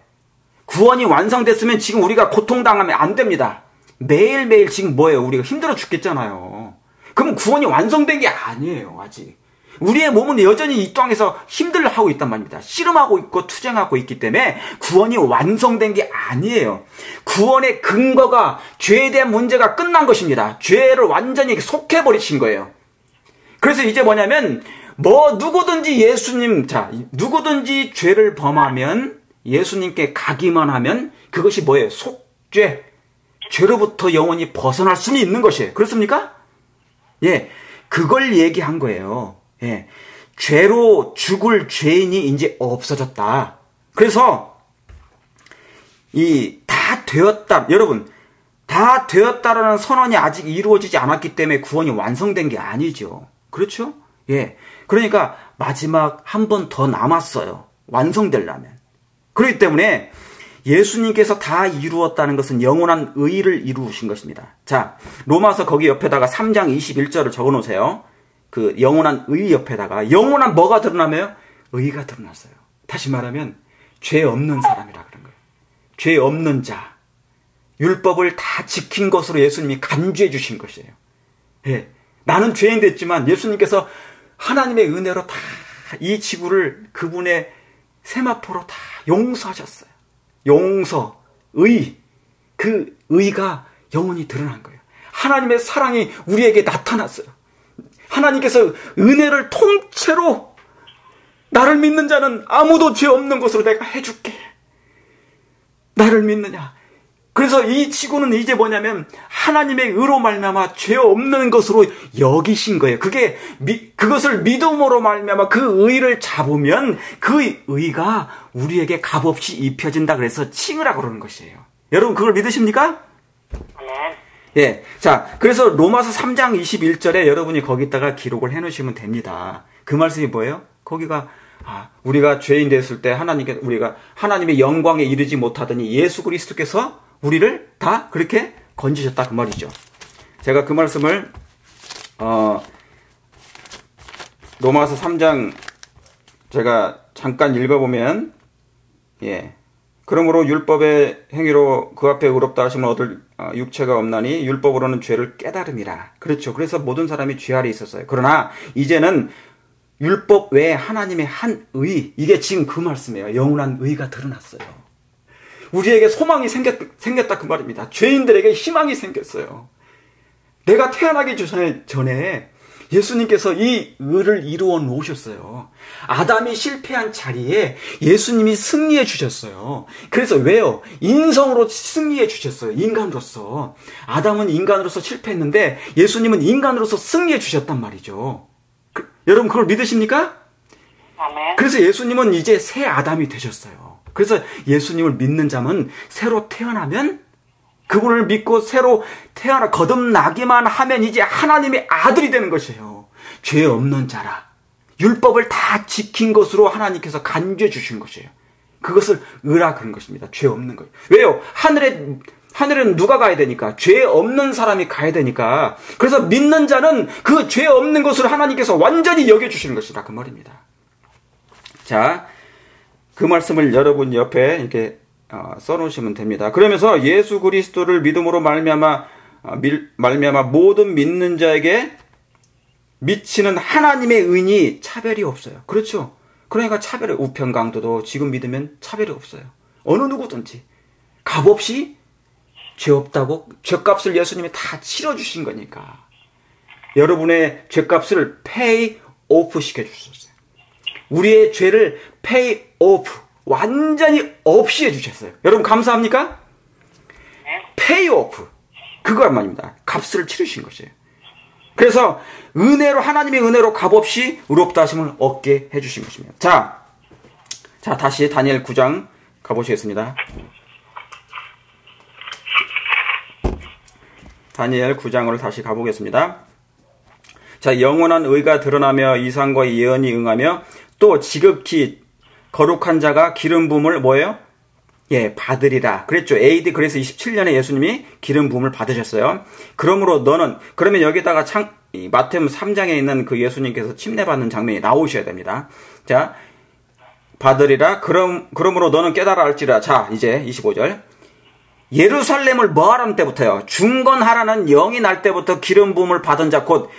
구원이 완성됐으면 지금 우리가 고통당하면 안 됩니다. 매일매일 지금 뭐예요? 우리가 힘들어 죽겠잖아요. 그럼 구원이 완성된 게 아니에요, 아직. 우리의 몸은 여전히 이 땅에서 힘들어하고 있단 말입니다. 씨름하고 있고 투쟁하고 있기 때문에 구원이 완성된 게 아니에요. 구원의 근거가 죄에 대한 문제가 끝난 것입니다. 죄를 완전히 속해버리신 거예요. 그래서 이제 뭐냐면 누구든지 죄를 범하면 예수님께 가기만 하면 그것이 뭐예요? 속죄. 죄로부터 영원히 벗어날 수는 있는 것이에요. 그렇습니까? 예, 그걸 얘기한 거예요. 예, 죄로 죽을 죄인이 이제 없어졌다. 그래서 다 되었다. 여러분, 다 되었다라는 선언이 아직 이루어지지 않았기 때문에 구원이 완성된 게 아니죠. 그렇죠? 예, 그러니까 마지막 한 번 더 남았어요. 완성되려면. 그렇기 때문에 예수님께서 다 이루었다는 것은 영원한 의를 이루신 것입니다. 자, 로마서 거기 옆에다가 3장 21절을 적어놓으세요. 그 영원한 의 옆에다가 영원한 뭐가 드러나며? 의가 드러났어요. 다시 말하면 죄 없는 사람이라 그런 거예요. 죄 없는 자. 율법을 다 지킨 것으로 예수님이 간주해 주신 것이에요. 예, 나는 죄인 됐지만 예수님께서 하나님의 은혜로 다 이 지구를 그분의 세마포로 다 용서하셨어요. 용서, 의, 그 의가 영원히 드러난 거예요. 하나님의 사랑이 우리에게 나타났어요. 하나님께서 은혜를 통째로 나를 믿는 자는 아무도 죄 없는 것으로 내가 해줄게. 나를 믿느냐? 그래서 이 지구는 이제 뭐냐면 하나님의 의로 말미암아 죄 없는 것으로 여기신 거예요. 그것을 믿음으로 말미암아 그 의를 잡으면 그 의가 우리에게 값없이 입혀진다 그래서 칭의라고 그러는 것이에요. 여러분 그걸 믿으십니까? 예. 자, 그래서 로마서 3장 21절에 여러분이 거기다가 기록을 해 놓으시면 됩니다. 그 말씀이 뭐예요? 거기가 우리가 죄인 됐을 때 우리가 하나님의 영광에 이르지 못하더니 예수 그리스도께서 우리를 다 그렇게 건지셨다 그 말이죠. 제가 그 말씀을 로마서 3장 제가 잠깐 읽어보면 예. 그러므로 율법의 행위로 그 앞에 의롭다 하심을 얻을 육체가 없나니 율법으로는 죄를 깨달음이라. 그렇죠. 그래서 모든 사람이 죄 아래 있었어요. 그러나 이제는 율법 외에 하나님의 한 의, 이게 지금 그 말씀이에요. 영원한 의가 드러났어요. 우리에게 소망이 생겼다 그 말입니다. 죄인들에게 희망이 생겼어요. 내가 태어나기 전에 예수님께서 이 의를 이루어 놓으셨어요. 아담이 실패한 자리에 예수님이 승리해 주셨어요. 그래서 왜요? 인성으로 승리해 주셨어요. 인간으로서. 아담은 인간으로서 실패했는데 예수님은 인간으로서 승리해 주셨단 말이죠. 여러분 그걸 믿으십니까? 그래서 예수님은 이제 새 아담이 되셨어요. 그래서 예수님을 믿는 자는 새로 태어나면 그분을 믿고 새로 거듭나기만 하면 이제 하나님의 아들이 되는 것이에요. 죄 없는 자라. 율법을 다 지킨 것으로 하나님께서 간주해 주신 것이에요. 그것을 의라 그런 것입니다. 죄 없는 거예요. 왜요? 하늘에는 누가 가야 되니까? 죄 없는 사람이 가야 되니까. 그래서 믿는 자는 그 죄 없는 것으로 하나님께서 완전히 여겨주시는 것이다. 그 말입니다. 자, 그 말씀을 여러분 옆에 이렇게 써놓으시면 됩니다. 그러면서 예수 그리스도를 믿음으로 말미암아 말미암아 모든 믿는 자에게 미치는 하나님의 은이 차별이 없어요. 그렇죠? 그러니까 차별이 우편 강도도 지금 믿으면 차별이 없어요. 어느 누구든지 값없이 죄 없다고 죄값을 예수님이 다 치러주신 거니까 여러분의 죄값을 pay off 시켜주셨어요. 우리의 죄를 pay off 완전히 없이 해주셨어요. 여러분 감사합니까? pay off 그거 말입니다. 값을 치르신 것이에요. 그래서 은혜로 하나님의 은혜로 값없이 의롭다 하심을 얻게 해주신 것입니다. 자 다시 다니엘 9장 가보시겠습니다. 다니엘 9장으로 다시 가보겠습니다. 자, 영원한 의가 드러나며 이상과 예언이 응하며 또 지극히 거룩한 자가 기름 부음을 뭐예요? 예, 받으리라. 그랬죠. AD 그래서 27년에 예수님이 기름 부음을 받으셨어요. 그러므로 너는 그러면 여기다가 마태복음 3장에 있는 그 예수님께서 침례받는 장면이 나오셔야 됩니다. 자, 받으리라. 그러므로 너는 깨달아 알지라. 자, 이제 25절. 예루살렘을 뭐하라는 때부터요? 중건하라는 영이 날 때부터 기름 부음을 받은 자 곧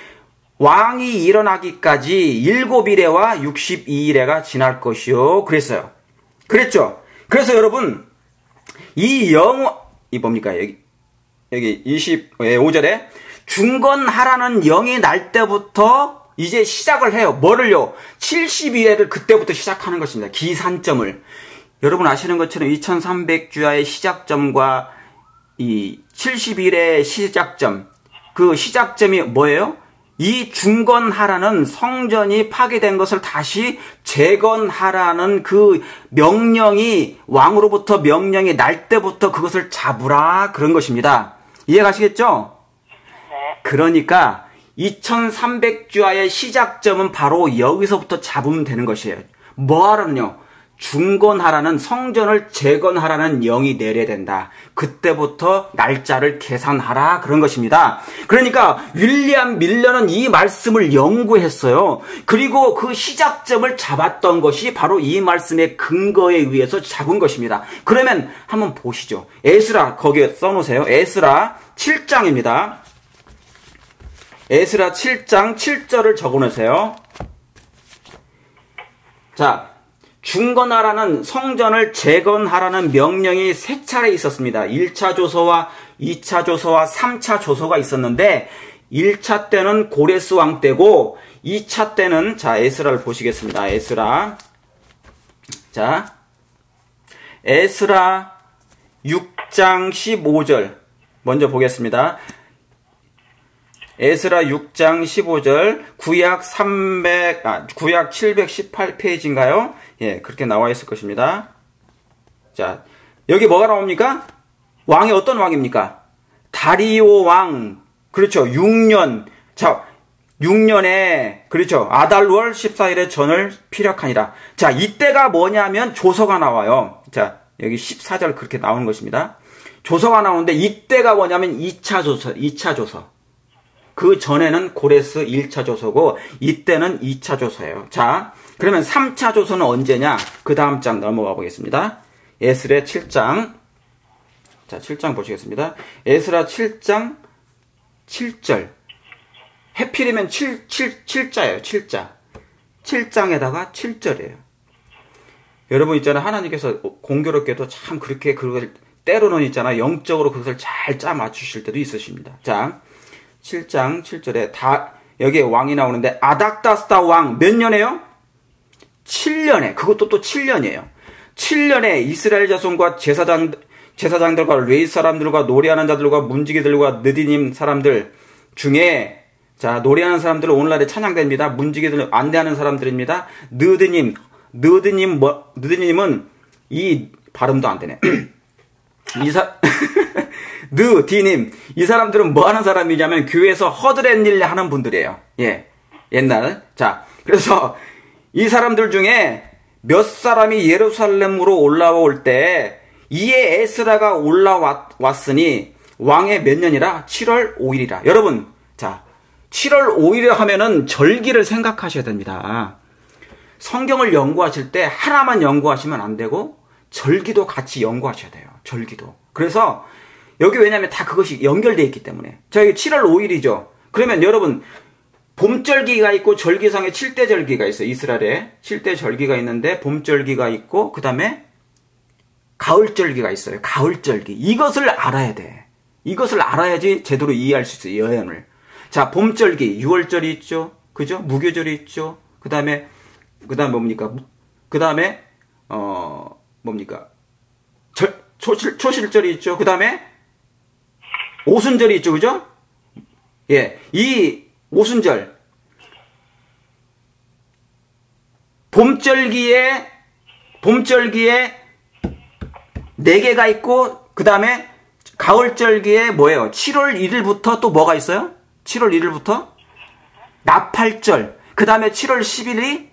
왕이 일어나기까지 7일에와 62일에가 지날 것이요. 그랬어요. 그랬죠? 그래서 여러분 이 뭡니까? 여기 25절에 중건하라는 영이 날 때부터 이제 시작을 해요. 뭐를요? 70일에를 그때부터 시작하는 것입니다. 기산점을. 여러분 아시는 것처럼 2300주야의 시작점과 이 70일의 시작점, 그 시작점이 뭐예요? 이 중건하라는 성전이 파괴된 것을 다시 재건하라는 그 명령이 왕으로부터 명령이 날 때부터 그것을 잡으라 그런 것입니다. 이해가시겠죠? 네. 그러니까 2300주야의 시작점은 바로 여기서부터 잡으면 되는 것이에요. 뭐하라는요? 중건하라는 성전을 재건하라는 영이 내려야 된다. 그때부터 날짜를 계산하라 그런 것입니다. 그러니까 윌리엄 밀러는 이 말씀을 연구했어요. 그리고 그 시작점을 잡았던 것이 바로 이 말씀의 근거에 의해서 잡은 것입니다. 그러면 한번 보시죠. 에스라 거기에 써놓으세요. 에스라 7장입니다. 에스라 7장 7절을 적어놓으세요. 자, 중건하라는 성전을 재건하라는 명령이 3차례 있었습니다. 1차 조서와 2차 조서와 3차 조서가 있었는데 1차 때는 고레스 왕 때고 2차 때는 자 에스라를 보시겠습니다. 에스라 자 에스라 6장 15절 먼저 보겠습니다. 에스라 6장 15절 구약 718페이지인가요? 예, 그렇게 나와 있을 것입니다. 자, 여기 뭐가 나옵니까? 왕이 어떤 왕입니까? 다리오 왕. 그렇죠. 6년. 자, 6년에 그렇죠. 아달월 14일에 전을 피력하니라. 자, 이때가 뭐냐면 조서가 나와요. 자, 여기 14절 그렇게 나오는 것입니다. 조서가 나오는데 이때가 뭐냐면 2차 조서. 그 전에는 고레스 1차 조서고 이때는 2차 조서예요. 자, 그러면 3차 조서는 언제냐? 그 다음 장 넘어가 보겠습니다. 에스라 7장. 자, 7장 보시겠습니다. 에스라 7장 7절. 해필이면 7자예요. 7자. 7장에다가 7절이에요. 여러분 있잖아요. 하나님께서 공교롭게도 참 그렇게 그걸 때로는 있잖아요. 영적으로 그것을 잘 짜 맞추실 때도 있으십니다. 자, 7장 7절에 여기에 왕이 나오는데 아닥다스다 왕 몇 년에요? 7년에. 그것도 또 7년이에요. 7년에 이스라엘 자손과 제사장들과 레위 사람들과 노래하는 자들과 문지기들과 느디님 사람들 중에 자 노래하는 사람들은 오늘날에 찬양됩니다. 문지기들은 안대하는 사람들입니다. 느디님은 이 발음도 안 되네. 느디님 이 사람들은 뭐 하는 사람이냐면 교회에서 허드렛일 하는 분들이에요. 예, 옛날. 자, 그래서 이 사람들 중에 몇 사람이 예루살렘으로 올라올 때 이에 에스라가 올라왔으니 왕의 몇 년이라 7월 5일이라. 여러분, 자 7월 5일이라 하면은 절기를 생각하셔야 됩니다. 성경을 연구하실 때 하나만 연구하시면 안 되고 절기도 같이 연구하셔야 돼요. 절기도. 그래서 여기 왜냐하면 다 그것이 연결되어 있기 때문에. 자, 여기 7월 5일이죠. 그러면 여러분, 봄절기가 있고 절기상에 7대 절기가 있어요. 이스라엘에 7대 절기가 있는데 봄절기가 있고 그 다음에 가을절기가 있어요. 가을절기. 이것을 알아야 돼. 이것을 알아야지 제대로 이해할 수 있어요. 여행을. 자, 봄절기 6월절이 있죠. 그죠? 무교절이 있죠. 그 다음에 뭡니까? 그 다음에 뭡니까? 초실절이 있죠. 그 다음에 오순절이 있죠. 그죠? 예, 이 오순절 봄절기에 4개가 있고 그 다음에 가을절기에 뭐예요? 7월 1일부터 또 뭐가 있어요? 7월 1일부터 나팔절, 그 다음에 7월 10일이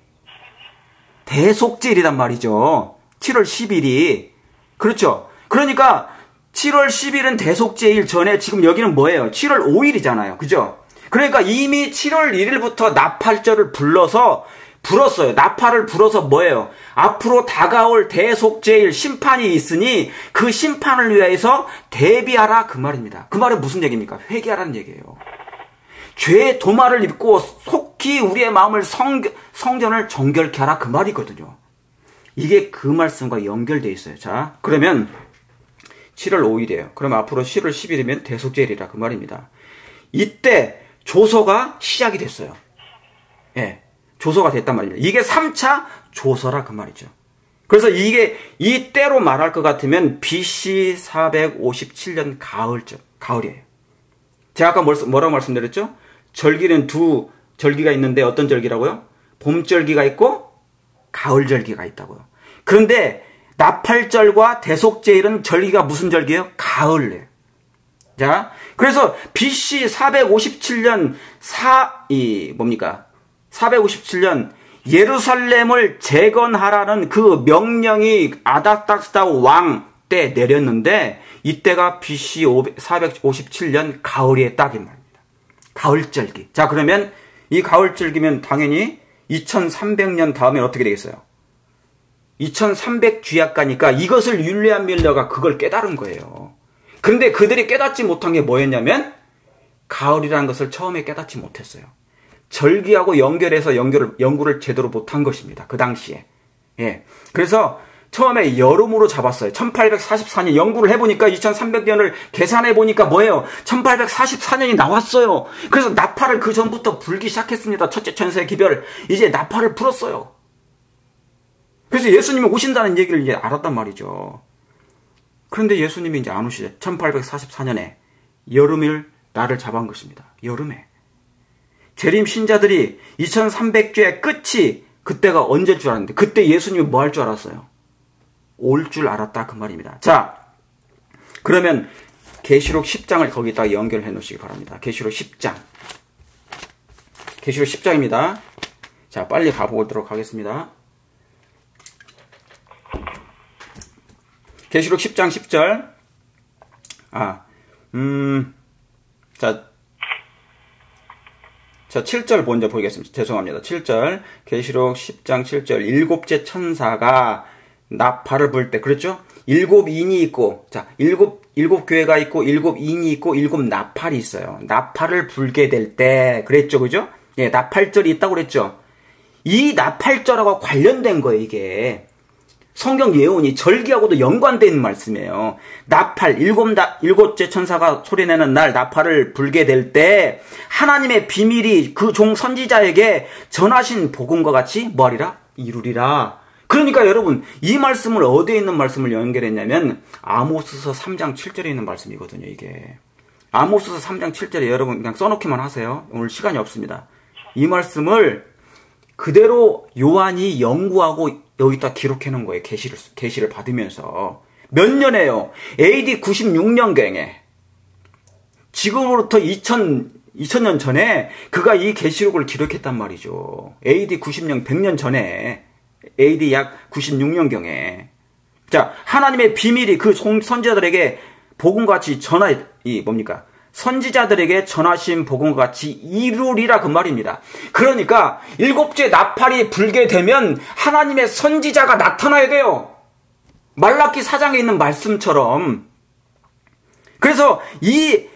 대속절이란 말이죠. 7월 10일이. 그렇죠. 그러니까 7월 10일은 대속제일 전에 지금 여기는 뭐예요? 7월 5일이잖아요. 그죠? 그러니까 이미 7월 1일부터 나팔절을 불었어요. 나팔을 불어서 뭐예요? 앞으로 다가올 대속제일 심판이 있으니 그 심판을 위해서 대비하라 그 말입니다. 그 말은 무슨 얘기입니까? 회개하라는 얘기예요. 죄의 도마를 입고 속히 우리의 마음을 성전을 정결케 하라 그 말이거든요. 이게 그 말씀과 연결되어 있어요. 자, 그러면 7월 5일이에요. 그럼 앞으로 7월 10일이면 대속제일이라 그 말입니다. 이때 조서가 시작이 됐어요. 예, 조서가 됐단 말입니다. 이게 3차 조서라 그 말이죠. 그래서 이게 이때로 말할 것 같으면 BC 457년 가을이에요. 제가 아까 뭐라고 말씀드렸죠? 절기는 두 절기가 있는데 어떤 절기라고요? 봄절기가 있고 가을절기가 있다고요. 그런데 나팔절과 대속제일은 절기가 무슨 절기예요? 가을이에요. 자, 그래서 BC 457년 457년 예루살렘을 재건하라는 그 명령이 아닥닥스다 왕 때 내렸는데 이때가 BC 457년 가을에 딱인 말입니다. 가을절기. 자, 그러면 이 가을절기면 당연히 2300년 다음에 어떻게 되겠어요? 2300 주약가니까 이것을 율리안 밀러가 그걸 깨달은 거예요. 그런데 그들이 깨닫지 못한 게 뭐였냐면 가을이라는 것을 처음에 깨닫지 못했어요. 절기하고 연결해서 연구를 제대로 못한 것입니다. 그 당시에. 예. 그래서 처음에 여름으로 잡았어요. 1844년 연구를 해보니까 2300년을 계산해보니까 뭐예요? 1844년이 나왔어요. 그래서 나팔을 그 전부터 불기 시작했습니다. 첫째 천세 기별. 이제 나팔을 불었어요. 그래서 예수님이 오신다는 얘기를 이제 알았단 말이죠. 그런데 예수님이 이제 안 오시죠. 1844년에 여름일 날을 잡은 것입니다. 여름에. 재림 신자들이 2300주의 끝이 그때가 언제일 줄 알았는데 그때 예수님이 뭐 할 줄 알았어요? 올 줄 알았다 그 말입니다. 자, 그러면 계시록 10장을 거기다가 연결해 놓으시기 바랍니다. 계시록 10장. 계시록 10장입니다. 자, 빨리 가보도록 하겠습니다. 계시록 10장 10절. 자, 7절 먼저 보겠습니다. 죄송합니다. 7절. 계시록 10장 7절. 일곱째 천사가 나팔을 불 때, 그렇죠? 7인이 있고, 자, 일곱 교회가 있고, 7인이 있고, 7 나팔이 있어요. 나팔을 불게 될 때, 그랬죠, 그죠? 예, 나팔절이 있다고 그랬죠? 이 나팔절하고 관련된 거예요, 이게. 성경 예언이 절기하고도 연관되어 있는 말씀이에요. 나팔, 일곱째 천사가 소리내는 날 나팔을 불게 될 때, 하나님의 비밀이 그 종 선지자에게 전하신 복음과 같이 뭐하리라? 이루리라. 그러니까 여러분, 이 말씀을 어디에 있는 말씀을 연결했냐면 아모스서 3장 7절에 있는 말씀이거든요. 이게 아모스서 3장 7절에 여러분 그냥 써놓기만 하세요. 오늘 시간이 없습니다. 이 말씀을 그대로 요한이 연구하고 여기다 기록해 놓은 거예요. 계시를 받으면서 몇 년에요? AD 96년경에 지금으로부터 2000년 전에 그가 이 계시록을 기록했단 말이죠. AD 90년 100년 전에 AD 약 96년경에. 자, 하나님의 비밀이 그 선지자들에게 복음같이 선지자들에게 전하신 복음과 같이 이루리라 그 말입니다. 그러니까 7째 나팔이 불게 되면 하나님의 선지자가 나타나야 돼요. 말라기 4장에 있는 말씀처럼. 그래서 이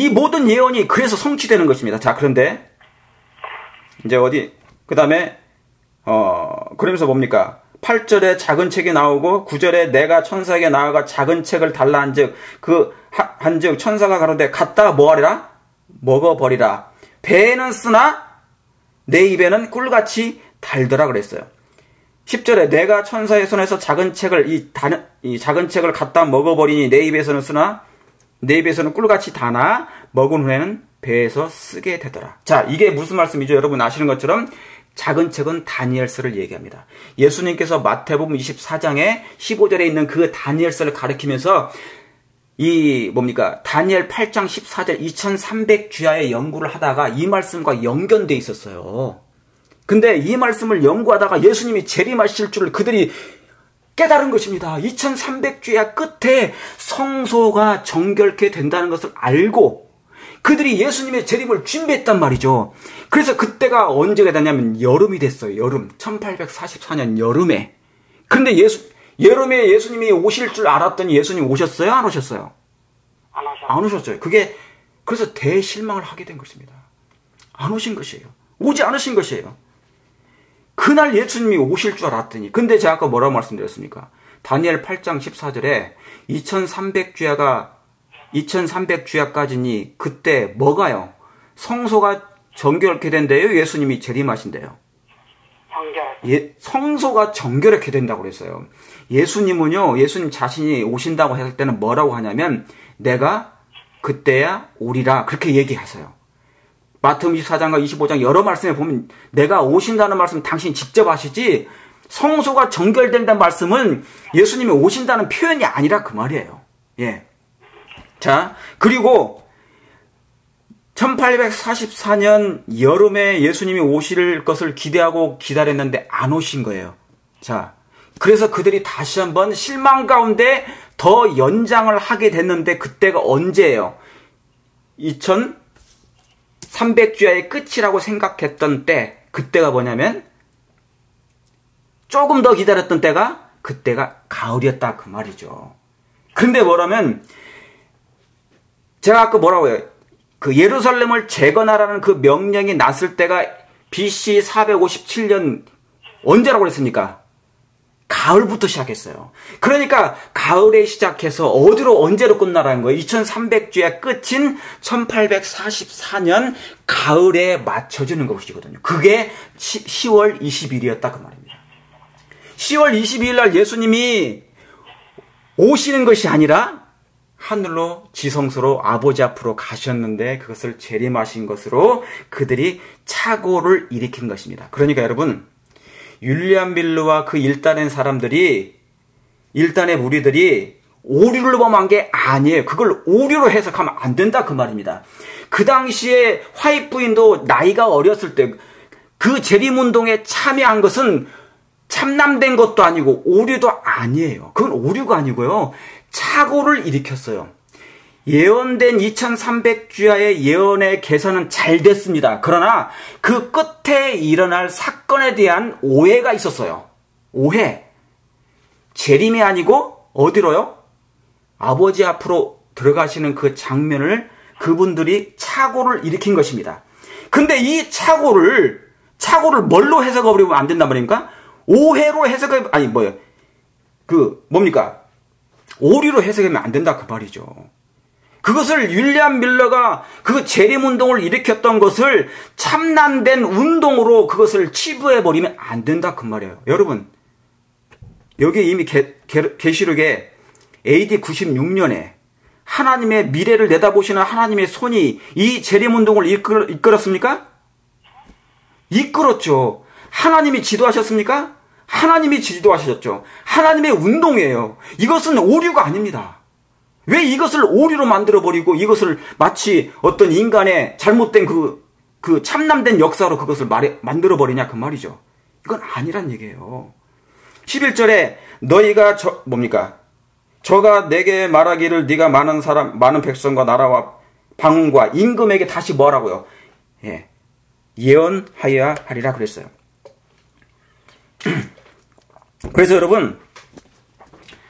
모든 예언이 그래서 성취되는 것입니다. 자, 그런데 이제 그 다음에 그러면서 뭡니까? 8절에 작은 책이 나오고 9절에 내가 천사에게 나아가 작은 책을 달라 한즉 한즉 천사가 가로되 갖다가 뭐하리라? 먹어버리라. 배에는 쓰나 내 입에는 꿀같이 달더라 그랬어요. 10절에 내가 천사의 손에서 작은 책을 이 작은 책을 갖다 먹어버리니 내 입에서는 쓰나 내 입에서는 꿀같이 다나 먹은 후에는 배에서 쓰게 되더라. 자, 이게 무슨 말씀이죠? 여러분 아시는 것처럼 작은 책은 다니엘서를 얘기합니다. 예수님께서 마태복음 24장에 15절에 있는 그 다니엘서를 가리키면서 다니엘 8장 14절 2300주야의 연구를 하다가 이 말씀과 연결돼 있었어요. 근데 이 말씀을 연구하다가 예수님이 재림하실 줄을 그들이 깨달은 것입니다. 2300주야 끝에 성소가 정결케 된다는 것을 알고 그들이 예수님의 재림을 준비했단 말이죠. 그래서 그때가 언제가 되냐면 여름이 됐어요. 여름. 1844년 여름에. 근데 여름에 예수님이 오실 줄 알았더니 예수님 오셨어요? 안 오셨어요? 안 오셨어요. 그래서 대실망을 하게 된 것입니다. 안 오신 것이에요. 오지 않으신 것이에요. 그날 예수님이 오실 줄 알았더니. 근데 제가 아까 뭐라고 말씀드렸습니까? 다니엘 8장 14절에 2300주야까지니 그때 뭐가요? 성소가 정결케 된대요? 예수님이 재림하신대요? 성소가 정결케 된다고 그랬어요. 예수님은요, 예수님 자신이 오신다고 했을 때는 뭐라고 하냐면 내가 그때야 오리라 그렇게 얘기하세요. 마태복음 24장과 25장 여러 말씀에 보면 내가 오신다는 말씀 당신이 직접 하시지 성소가 정결된다는 말씀은 예수님이 오신다는 표현이 아니라 그 말이에요. 예. 자, 그리고 1844년 여름에 예수님이 오실 것을 기대하고 기다렸는데 안 오신 거예요. 자, 그래서 그들이 다시 한번 실망 가운데 더 연장을 하게 됐는데 그때가 언제예요? 2300주야의 끝이라고 생각했던 때, 그때가 뭐냐면 조금 더 기다렸던 때가 그때가 가을이었다 그 말이죠. 근데 뭐라면 제가 아까 뭐라고요? 그 예루살렘을 재건하라는 그 명령이 났을 때가 BC 457년 언제라고 그랬습니까? 가을부터 시작했어요. 그러니까 가을에 시작해서 어디로 언제로 끝나라는 거예요? 2300주의 끝인 1844년 가을에 맞춰주는 것이거든요. 그게 10월 20일이었다 그 말입니다. 10월 22일 날 예수님이 오시는 것이 아니라 하늘로 지성소로 아버지 앞으로 가셨는데 그것을 재림하신 것으로 그들이 착오를 일으킨 것입니다. 그러니까 여러분, 윌리엄 밀러와 그 일단의 사람들이, 일단의 무리들이 오류를 범한 게 아니에요. 그걸 오류로 해석하면 안 된다 그 말입니다. 그 당시에 화이트 부인도 나이가 어렸을 때 그 재림운동에 참여한 것은 참남된 것도 아니고 오류도 아니에요. 그건 오류가 아니고요. 착오를 일으켰어요. 예언된 2300주야의 예언의 계산은 잘 됐습니다. 그러나 그 끝에 일어날 사건에 대한 오해가 있었어요. 오해. 재림이 아니고 어디로요? 아버지 앞으로 들어가시는 그 장면을 그분들이 착오를 일으킨 것입니다. 근데 이 착오를 뭘로 해석해버리면 안 된단 말입니까? 오해로 오류로 해석하면 안 된다 그 말이죠. 그것을 윌리엄 밀러가 그 재림운동을 일으켰던 것을 참남된 운동으로 그것을 치부해버리면 안 된다 그 말이에요. 여러분, 여기 이미 계시록에 AD 96년에 하나님의 미래를 내다보시는 하나님의 손이 이 재림운동을 이끌었습니까? 이끌었죠. 하나님이 지도하셨습니까? 하나님이 지도하셨죠. 하나님의 운동이에요. 이것은 오류가 아닙니다. 왜 이것을 오류로 만들어버리고 이것을 마치 어떤 인간의 잘못된 그 참남된 역사로 그것을 만들어버리냐 그 말이죠. 이건 아니란 얘기예요. 11절에 너희가 저가 내게 말하기를 네가 많은 백성과 나라와 방언과 임금에게 다시 뭐라고요? 예, 예언하여야 하리라 그랬어요.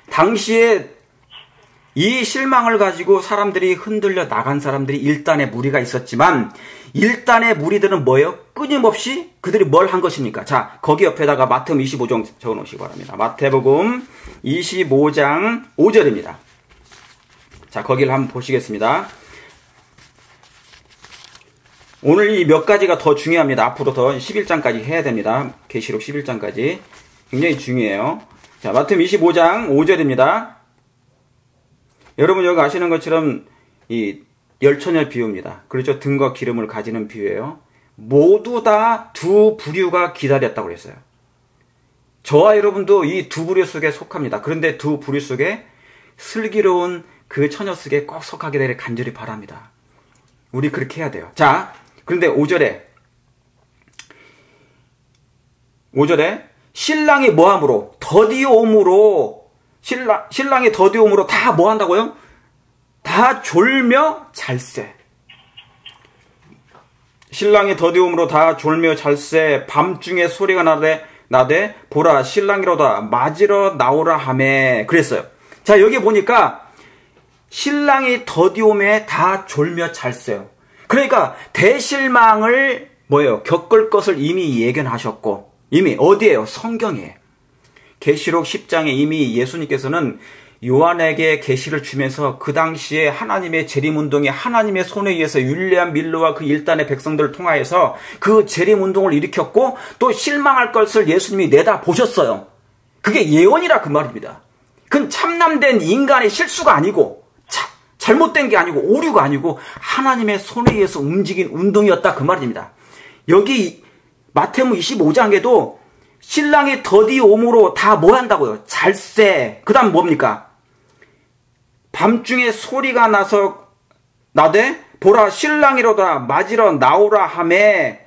당시에 이 실망을 가지고 사람들이 흔들려 나간 사람들이 일단의 무리가 있었지만 일단의 무리들은 뭐예요? 끊임없이 그들이 뭘 한 것입니까? 자, 거기 옆에다가 마태복음 25장 적어놓으시기 바랍니다. 마태복음 25장 5절입니다. 자, 거기를 한번 보시겠습니다. 오늘 이 몇 가지가 더 중요합니다. 앞으로 더 11장까지 해야 됩니다. 계시록 11장까지. 굉장히 중요해요. 자, 마태복음 25장 5절입니다. 여러분 여기 아시는 것처럼 이 열처녀 비유입니다. 그렇죠? 등과 기름을 가지는 비유예요. 모두 다 두 부류가 기다렸다고 그랬어요. 저와 여러분도 이 두 부류 속에 속합니다. 그런데 두 부류 속에 슬기로운 그 처녀 속에 꼭 속하게 되길 간절히 바랍니다. 우리 그렇게 해야 돼요. 자, 그런데 5절에 신랑이 뭐함으로? 더디옴으로 신랑이 더디옴으로 다 뭐한다고요? 다 졸며 잘세. 신랑이 더디옴으로 다 졸며 잘세. 밤중에 소리가 나되 보라 신랑이로다 맞으러 나오라 하매 그랬어요. 자, 여기 보니까 신랑이 더디옴에 다 졸며 잘세요. 그러니까 대실망을 뭐예요? 겪을 것을 이미 예견하셨고 이미 어디에요? 성경에. 계시록 10장에 이미 예수님께서는 요한에게 계시를 주면서 그 당시에 하나님의 재림운동이 하나님의 손에 의해서 율리안 밀로와 그 일단의 백성들을 통하여서 그 재림운동을 일으켰고 또 실망할 것을 예수님이 내다보셨어요. 그게 예언이라 그 말입니다. 그건 참남된 인간의 실수가 아니고 잘못된 게 아니고 오류가 아니고 하나님의 손에 의해서 움직인 운동이었다 그 말입니다. 여기 마태복음 25장에도 신랑이 더디옴으로 다 뭐 한다고요? 잘세. 그 다음 뭡니까? 밤중에 소리가 나되 보라 신랑이로다 맞으러 나오라 하매.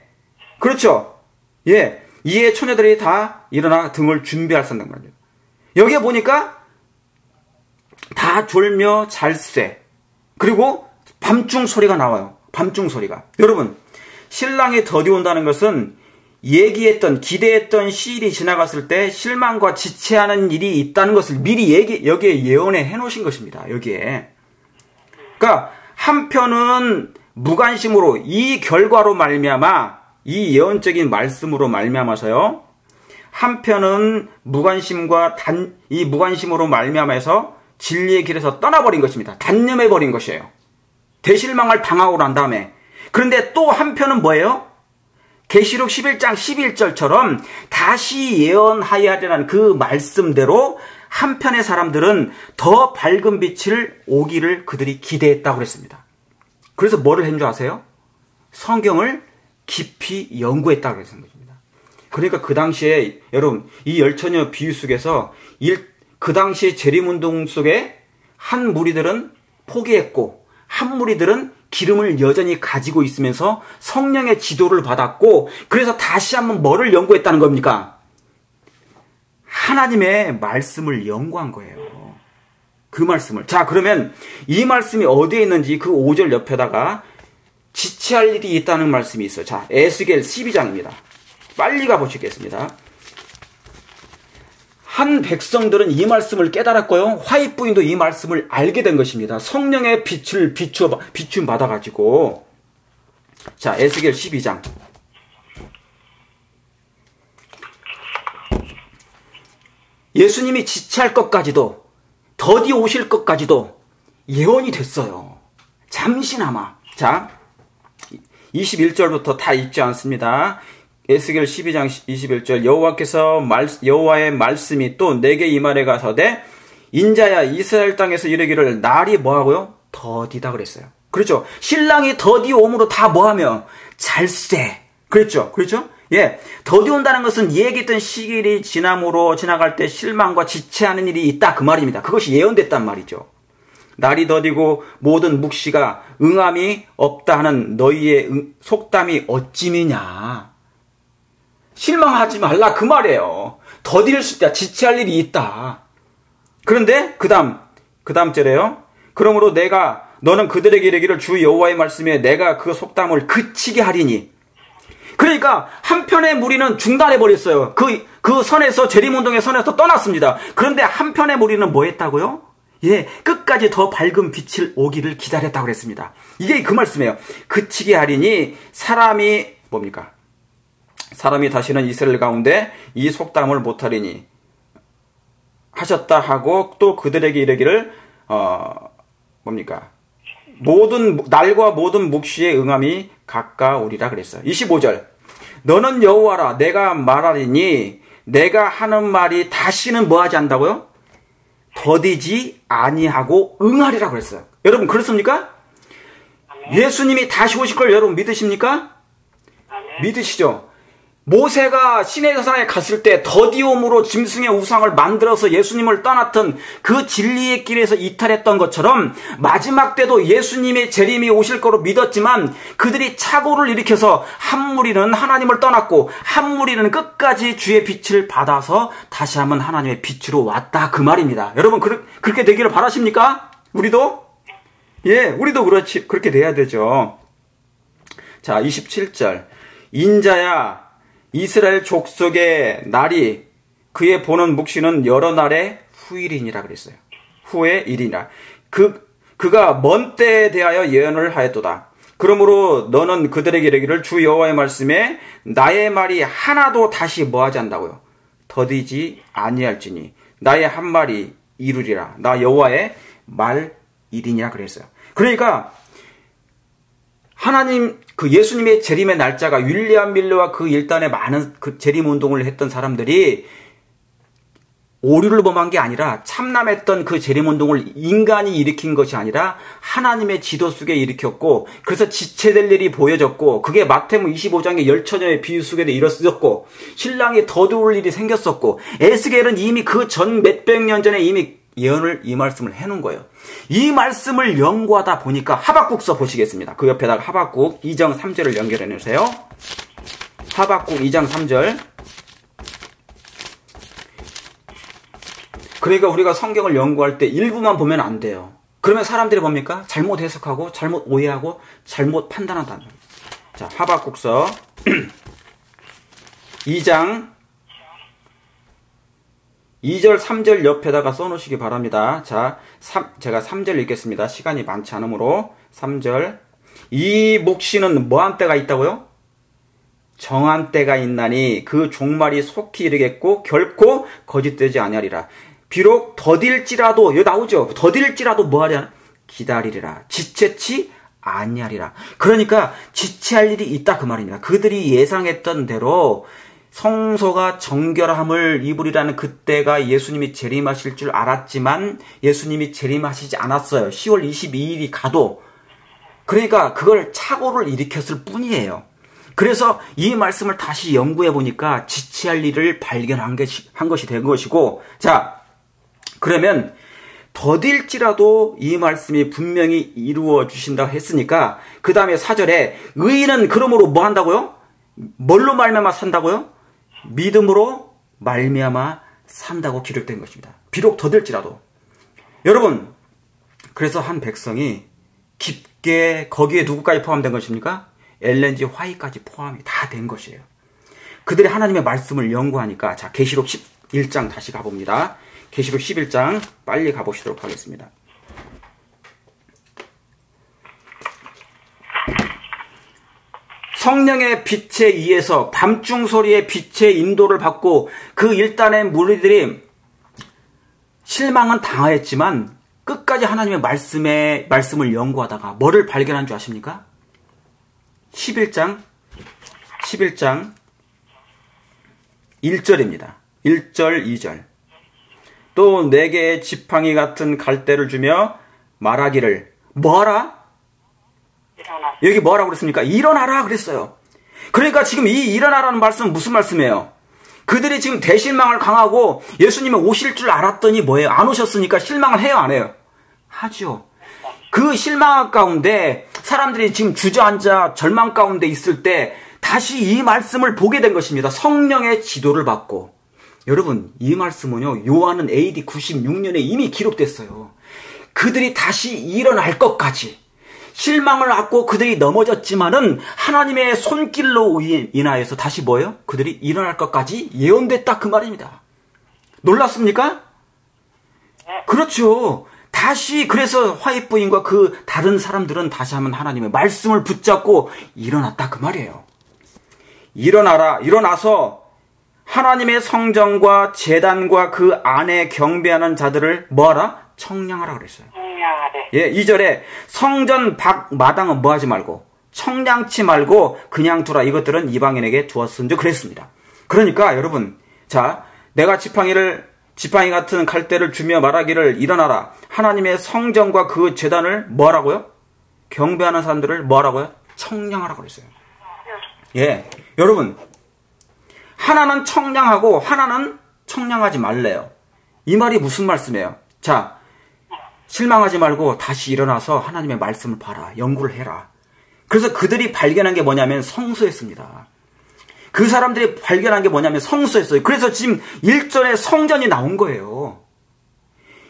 그렇죠? 예. 이에 처녀들이 다 일어나 등을 준비할 산단 말이에요. 여기에 보니까 다 졸며 잘세. 그리고 밤중 소리가 나와요. 밤중 소리가. 여러분, 신랑이 더디온다는 것은 얘기했던, 기대했던 시일이 지나갔을 때 실망과 지체하는 일이 있다는 것을 미리 여기에 예언해 놓으신 것입니다. 여기에. 그러니까 한편은 무관심으로 이 결과로 말미암아 이 예언적인 말씀으로 말미암아서요. 한편은 이 무관심으로 말미암아서 진리의 길에서 떠나버린 것입니다. 단념해버린 것이에요. 대실망을 당하고 난 다음에. 그런데 또 한편은 뭐예요? 계시록 11장 11절처럼 다시 예언하여야라는 그 말씀대로 한편의 사람들은 더 밝은 빛을 오기를 그들이 기대했다고 그랬습니다. 그래서 뭐를 한 줄 아세요? 성경을 깊이 연구했다고 그랬던 것입니다. 그러니까 그 당시에 여러분 이 열처녀 비유 속에서 그 당시 재림운동 속에 한 무리들은 포기했고 한 무리들은 기름을 여전히 가지고 있으면서 성령의 지도를 받았고 그래서 다시 한번 뭐를 연구했다는 겁니까? 하나님의 말씀을 연구한 거예요. 그 말씀을. 자, 그러면 이 말씀이 어디에 있는지 그 5절 옆에다가 지체할 일이 있다는 말씀이 있어요. 자, 에스겔 12장입니다. 빨리 가보시겠습니다. 한 백성들은 이 말씀을 깨달았고요. 화입 부인도 이 말씀을 알게 된 것입니다. 성령의 빛을 비춤 받아가지고. 자, 에스겔 12장. 예수님이 지체할 것까지도 더디 오실 것까지도 예언이 됐어요. 잠시나마. 자, 21절부터 다 읽지 않습니다. 에스겔 12장 21절 여호와의 말씀이 또 내게 임하래 가서되 인자야 이스라엘 땅에서 이르기를 날이 뭐하고요? 더디다 그랬어요. 그렇죠? 신랑이 더디옴으로 다 뭐하며? 잘세. 그랬죠? 그렇죠? 예, 더디온다는 것은 얘기했던 시기를 지나갈 때 실망과 지체하는 일이 있다 그 말입니다. 그것이 예언됐단 말이죠. 날이 더디고 모든 묵시가 응함이 없다 하는 너희의 속담이 어찌미냐. 실망하지 말라 그 말이에요. 더딜 수 있다. 지체할 일이 있다. 그런데 그 다음 절에요. 그러므로 너는 그들에게 이르기를 주 여호와의 말씀에 내가 그 속담을 그치게 하리니. 그러니까 한편의 무리는 중단해버렸어요. 그 선에서 재림운동의 선에서 떠났습니다. 그런데 한편의 무리는 뭐 했다고요? 예, 끝까지 더 밝은 빛을 오기를 기다렸다고 그랬습니다. 이게 그 말씀이에요. 그치게 하리니 사람이 뭡니까? 사람이 다시는 이스라엘 가운데 이 속담을 못하리니 하셨다 하고 또 그들에게 이르기를 뭡니까? 날과 모든 묵시의 응함이 가까우리라 그랬어요. 25절. 너는 여호와라 내가 말하리니 내가 하는 말이 다시는 뭐하지 않는다고요? 더디지 아니하고 응하리라 그랬어요. 여러분 그렇습니까? 예수님이 다시 오실 걸 여러분 믿으십니까? 믿으시죠? 모세가 시내산에 갔을 때 더디움으로 짐승의 우상을 만들어서 예수님을 떠났던 그 진리의 길에서 이탈했던 것처럼 마지막 때도 예수님의 재림이 오실 거로 믿었지만 그들이 착오를 일으켜서 한 무리는 하나님을 떠났고 한 무리는 끝까지 주의 빛을 받아서 다시 한번 하나님의 빛으로 왔다 그 말입니다. 여러분 그렇게 되기를 바라십니까? 우리도? 예, 우리도 그렇게 돼야 되죠. 자, 27절. 인자야 이스라엘 족속의 날이 그의 보는 묵시는 여러 날의 후일이니라 그랬어요. 후의 일이니라. 그가 먼 때에 대하여 예언을 하였도다. 그러므로 너는 그들에게 이르기를 주 여호와의 말씀에 나의 말이 하나도 다시 뭐하지 않는다고요. 더디지 아니할지니 나의 한 말이 이루리라. 나 여호와의 말이리니라 그랬어요. 그러니까 하나님 예수님의 재림의 날짜가 윌리엄 밀러와 그 일단에 많은 그 재림 운동을 했던 사람들이 오류를 범한 게 아니라 참남했던 그 재림 운동을 인간이 일으킨 것이 아니라 하나님의 지도 속에 일으켰고 그래서 지체될 일이 보여졌고 그게 마태복음 25장의 열처녀의 비유 속에도 이뤘었고 신랑이 더도울 일이 생겼었고 에스겔은 이미 그 전 몇백 년 전에 이미 예언을 이 말씀을 해놓은 거예요. 이 말씀을 연구하다 보니까 하박국서 보시겠습니다. 그 옆에다가 하박국 2장 3절을 연결해 놓으세요. 하박국 2장 3절. 그러니까 우리가 성경을 연구할 때 일부만 보면 안 돼요. 그러면 사람들이 뭡니까? 잘못 해석하고 잘못 오해하고 잘못 판단한다는 거예요. 자, 하박국서 2장 2절, 3절 옆에다가 써놓으시기 바랍니다. 자, 제가 3절 읽겠습니다. 시간이 많지 않으므로 3절. 이 묵시는 뭐한 때가 있다고요? 정한 때가 있나니 그 종말이 속히 이르겠고 결코 거짓되지 아니하리라. 비록 더딜지라도 여기 나오죠. 더딜지라도 뭐하랴? 기다리리라. 지체치 아니하리라. 그러니까 지체할 일이 있다 그 말입니다. 그들이 예상했던 대로 성소가 정결함을 입으리라는 그때가 예수님이 재림하실 줄 알았지만 예수님이 재림하시지 않았어요. 10월 22일이 가도. 그러니까 그걸 착오를 일으켰을 뿐이에요. 그래서 이 말씀을 다시 연구해 보니까 지체할 일을 발견한 것이 된 것이고, 자, 그러면 더딜지라도 이 말씀이 분명히 이루어 주신다고 했으니까 그 다음에 4절에 의인은 그러므로 뭐 한다고요? 뭘로 말미암아 산다고요? 믿음으로 말미암아 산다고 기록된 것입니다. 비록 더딜지라도. 여러분, 그래서 한 백성이 깊게 거기에 누구까지 포함된 것입니까? 엘렌 G 화이트까지 포함이 다 된 것이에요. 그들이 하나님의 말씀을 연구하니까, 자, 계시록 11장 다시 가봅니다. 계시록 11장 빨리 가보시도록 하겠습니다. 성령의 빛에 의해서 밤중 소리의 빛의 인도를 받고 그 일단의 무리들이 실망은 당하였지만 끝까지 하나님의 말씀을 연구하다가 뭐를 발견한 줄 아십니까? 11장 1절입니다. 1절, 2절. 또 내게 지팡이 같은 갈대를 주며 말하기를 뭐하라? 여기 뭐라고 그랬습니까? 일어나라 그랬어요. 그러니까 지금 이 일어나라는 말씀은 무슨 말씀이에요? 그들이 지금 대실망을 강하고 예수님이 오실 줄 알았더니 뭐예요? 안 오셨으니까 실망을 해요, 안 해요? 하죠. 그 실망 가운데 사람들이 지금 주저앉아 절망 가운데 있을 때 다시 이 말씀을 보게 된 것입니다. 성령의 지도를 받고. 여러분, 이 말씀은요, 요한은 AD 96년에 이미 기록됐어요. 그들이 다시 일어날 것까지. 실망을 갖고 그들이 넘어졌지만은 하나님의 손길로 인하여서 다시 뭐예요? 그들이 일어날 것까지 예언됐다 그 말입니다. 놀랐습니까? 그렇죠. 다시 그래서 화해 부인과 그 다른 사람들은 다시 한번 하나님의 말씀을 붙잡고 일어났다 그 말이에요. 일어나라. 일어나서 하나님의 성전과 제단과 그 안에 경배하는 자들을 뭐하라? 청량하라 그랬어요. 예, 2절에 성전 밖 마당은 뭐하지 말고 청량치 말고 그냥 두라. 이것들은 이방인에게 두었은즉 그랬습니다. 그러니까 여러분, 자, 내가 지팡이 같은 칼대를 주며 말하기를 일어나라. 하나님의 성전과 그 제단을 뭐하라고요? 경배하는 사람들을 뭐하라고요? 청량하라고 그랬어요. 예, 여러분, 하나는 청량하고 하나는 청량하지 말래요. 이 말이 무슨 말씀이에요? 자, 실망하지 말고 다시 일어나서 하나님의 말씀을 봐라. 연구를 해라. 그래서 그들이 발견한 게 뭐냐면 성소였습니다. 그 사람들이 발견한 게 뭐냐면 성소였어요. 그래서 지금 1절에 성전이 나온 거예요.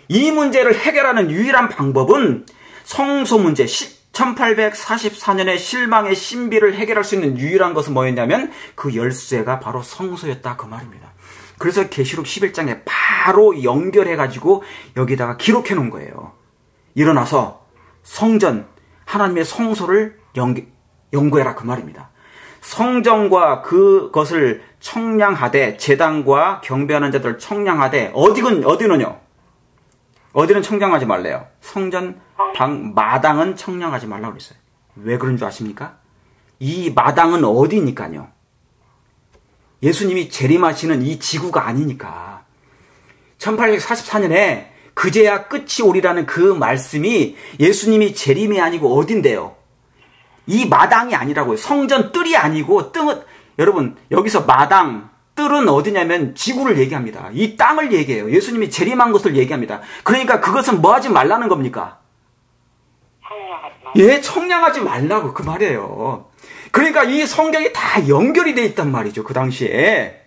이 문제를 해결하는 유일한 방법은 성소 문제, 1844년에 실망의 신비를 해결할 수 있는 유일한 것은 뭐였냐면 그 열쇠가 바로 성소였다 그 말입니다. 그래서 계시록 11장에 바로 연결해가지고 여기다가 기록해 놓은 거예요. 일어나서 성전, 하나님의 성소를 연구해라 그 말입니다. 성전과 그것을 청량하되 제단과 경배하는 자들을 청량하되 어디는요? 어디는 청량하지 말래요. 성전 방 마당은 청량하지 말라고 그랬어요. 왜 그런 줄 아십니까? 이 마당은 어디니까요? 예수님이 재림하시는 이 지구가 아니니까. 1844년에 그제야 끝이 오리라는 그 말씀이 예수님이 재림이 아니고 어딘데요? 이 마당이 아니라고요. 성전 뜰이 아니고 여러분 여기서 마당 뜰은 어디냐면 지구를 얘기합니다. 이 땅을 얘기해요. 예수님이 재림한 것을 얘기합니다. 그러니까 그것은 뭐 하지 말라는 겁니까? 예, 청량하지 말라고 그 말이에요. 그러니까 이 성경이 다 연결이 돼 있단 말이죠. 그 당시에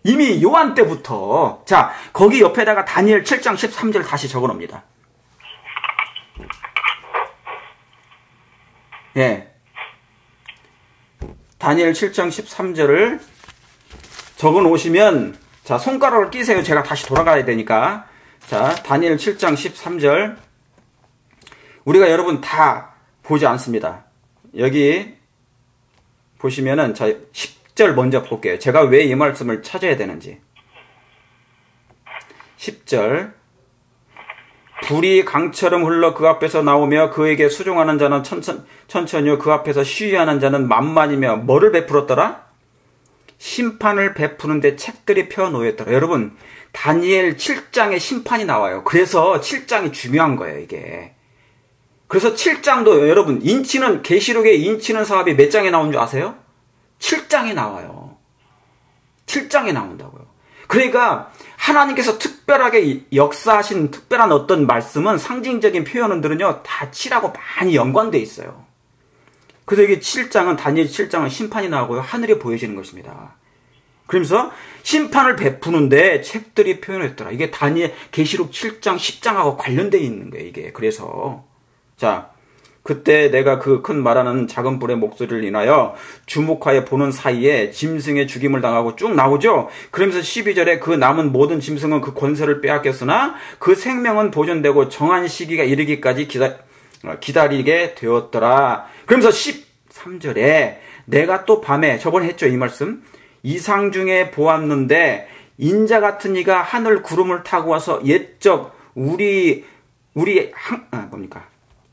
이미 요한 때부터. 자, 거기 옆에다가 다니엘 7장 13절 다시 적어놓습니다. 예. 다니엘 7장 13절을 적어 놓으시면, 자, 손가락을 끼세요. 제가 다시 돌아가야 되니까. 자, 다니엘 7장 13절. 우리가 여러분 다 보지 않습니다. 여기 보시면은, 자, 10절 먼저 볼게요. 제가 왜 이 말씀을 찾아야 되는지. 10절. 불이 강처럼 흘러 그 앞에서 나오며 그에게 수종하는 자는 천천히요 그 앞에서 시위하는 자는 만만이며 뭐를 베풀었더라? 심판을 베푸는데 책들이 펴놓였더라. 여러분 다니엘 7장에 심판이 나와요. 그래서 7장이 중요한 거예요 이게. 그래서 7장도 여러분 인치는 계시록의 인치는 사업이 몇 장에 나온 줄 아세요? 7장에 나와요. 7장에 나온다고요. 그러니까 하나님께서 특별하게 역사하신 특별한 어떤 말씀은 상징적인 표현들은요 다 7하고 많이 연관되어 있어요. 그래서 이게 7장은 다니엘 7장은 심판이 나오고요 하늘에 보여지는 것입니다. 그러면서 심판을 베푸는데 책들이 표현했더라. 이게 다니엘 계시록 7장 10장하고 관련되어 있는 거예요 이게. 그래서 자, 그때 내가 그 큰 말하는 작은 불의 목소리를 인하여 주목하여 보는 사이에 짐승의 죽임을 당하고 쭉 나오죠. 그러면서 12절에 그 남은 모든 짐승은 그 권세를 빼앗겼으나 그 생명은 보존되고 정한 시기가 이르기까지 기다리게 되었더라. 그러면서 13절에 내가 또 밤에 저번에 했죠 이 말씀. 이상 중에 보았는데 인자 같은 이가 하늘 구름을 타고 와서 옛적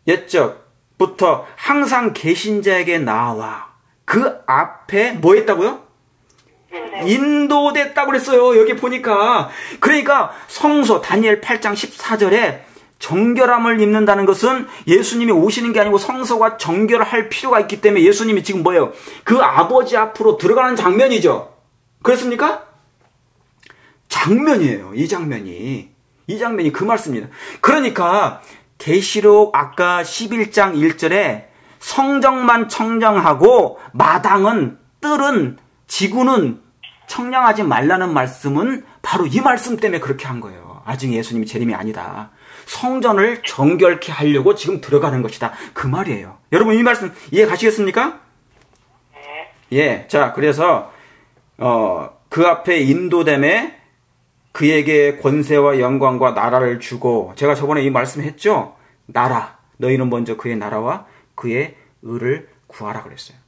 옛적부터 항상 계신 자에게 나와 그 앞에 뭐 했다고요? 인도됐다고 그랬어요. 여기 보니까. 그러니까 성소 다니엘 8장 14절에 정결함을 입는다는 것은 예수님이 오시는 게 아니고 성소가 정결할 필요가 있기 때문에 예수님이 지금 뭐예요? 그 아버지 앞으로 들어가는 장면이죠. 그렇습니까? 장면이에요. 이 장면이 그 말씀입니다. 그러니까 계시록 아까 11장 1절에 성정만 청정하고 마당은 뜰은 지구는 청량하지 말라는 말씀은 바로 이 말씀 때문에 그렇게 한 거예요. 아직 예수님이 재림이 아니다. 성전을 정결케 하려고 지금 들어가는 것이다. 그 말이에요. 여러분 이 말씀 이해 가시겠습니까? 예. 자, 그래서 그 앞에 인도됨에 그에게 권세와 영광과 나라를 주고, 제가 저번에 이 말씀했죠? 나라, 너희는 먼저 그의 나라와 그의 의를 구하라 그랬어요.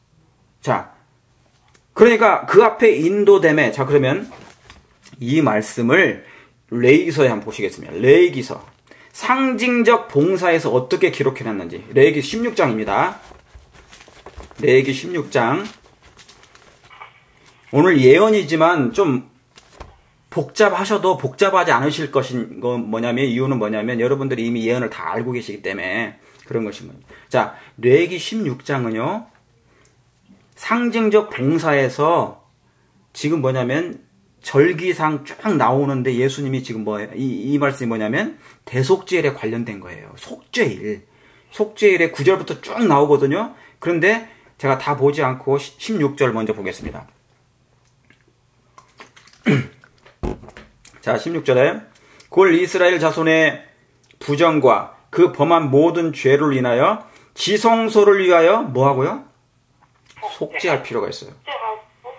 자, 그러니까 그 앞에 인도됨에, 자 그러면 이 말씀을 레위기서에 한번 보시겠습니다. 레위기서 상징적 봉사에서 어떻게 기록해놨는지. 레위기 16장입니다. 레위기 16장. 오늘 예언이지만 좀 복잡하셔도 복잡하지 않으실 것인 건 뭐냐면, 이유는 뭐냐면 여러분들이 이미 예언을 다 알고 계시기 때문에 그런 것입니다. 자, 레위기 16장은요 상징적 봉사에서 지금 뭐냐면 절기상 쭉 나오는데, 예수님이 지금 뭐예요? 이 말씀이 뭐냐면 대속죄일에 관련된 거예요. 속죄일. 속죄일에 9절부터 쭉 나오거든요. 그런데 제가 다 보지 않고 16절 먼저 보겠습니다. 자, 16절에 곧 이스라엘 자손의 부정과 그 범한 모든 죄를 인하여 지성소를 위하여 뭐하고요? 속죄할 필요가 있어요.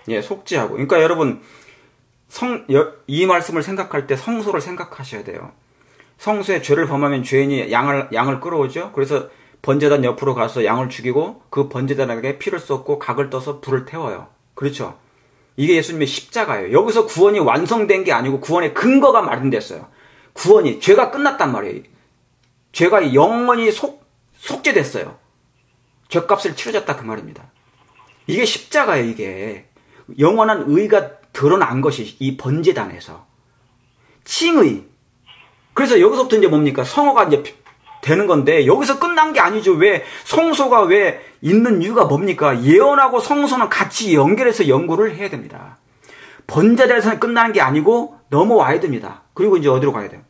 예, 속죄하고. 그러니까 여러분 이 말씀을 생각할 때 성소를 생각하셔야 돼요. 성소에 죄를 범하면 죄인이 양을 끌어오죠. 그래서 번제단 옆으로 가서 양을 죽이고 그 번제단에게 피를 쏟고 각을 떠서 불을 태워요. 그렇죠? 이게 예수님의 십자가예요. 여기서 구원이 완성된 게 아니고 구원의 근거가 마련됐어요. 구원이, 죄가 끝났단 말이에요. 죄가 영원히 속죄됐어요. 죄값을 치러졌다 그 말입니다. 이게 십자가예요. 이게 영원한 의가 드러난 것이 이 번제단에서 칭의. 그래서 여기서부터 이제 뭡니까? 성화가 이제 되는 건데, 여기서 끝난 게 아니죠. 왜 성소가 왜 있는 이유가 뭡니까? 예언하고 성소는 같이 연결해서 연구를 해야 됩니다. 번제단에서는 끝나는 게 아니고 넘어와야 됩니다. 그리고 이제 어디로 가야 돼요?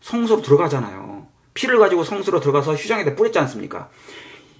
성소로 들어가잖아요. 피를 가지고 성소로 들어가서 휴장에다 뿌렸지 않습니까?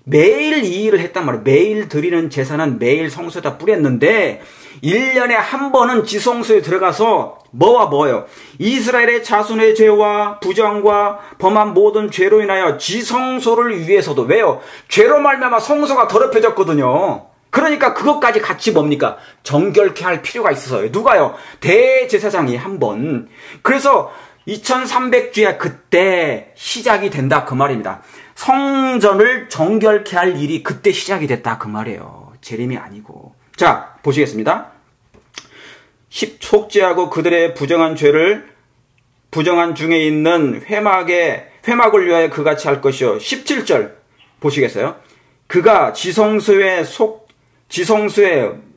매일 이 일을 했단 말이에요. 매일 드리는 제사는 매일 성소에다 뿌렸는데 1년에 한 번은 지성소에 들어가서 뭐예요? 이스라엘의 자손의 죄와 부정과 범한 모든 죄로 인하여 지성소를 위해서도, 왜요? 죄로 말미암아 성소가 더럽혀졌거든요. 그러니까 그것까지 같이 뭡니까? 정결케 할 필요가 있어서요. 누가요? 대제사장이 한 번. 그래서 2300주야 그때 시작이 된다 그 말입니다. 성전을 정결케 할 일이 그때 시작이 됐다 그 말이에요. 재림이 아니고. 자, 보시겠습니다. 속죄하고 그들의 부정한 중에 있는 회막을 위하여 그같이 할 것이요. 17절 보시겠어요? 그가 지성소에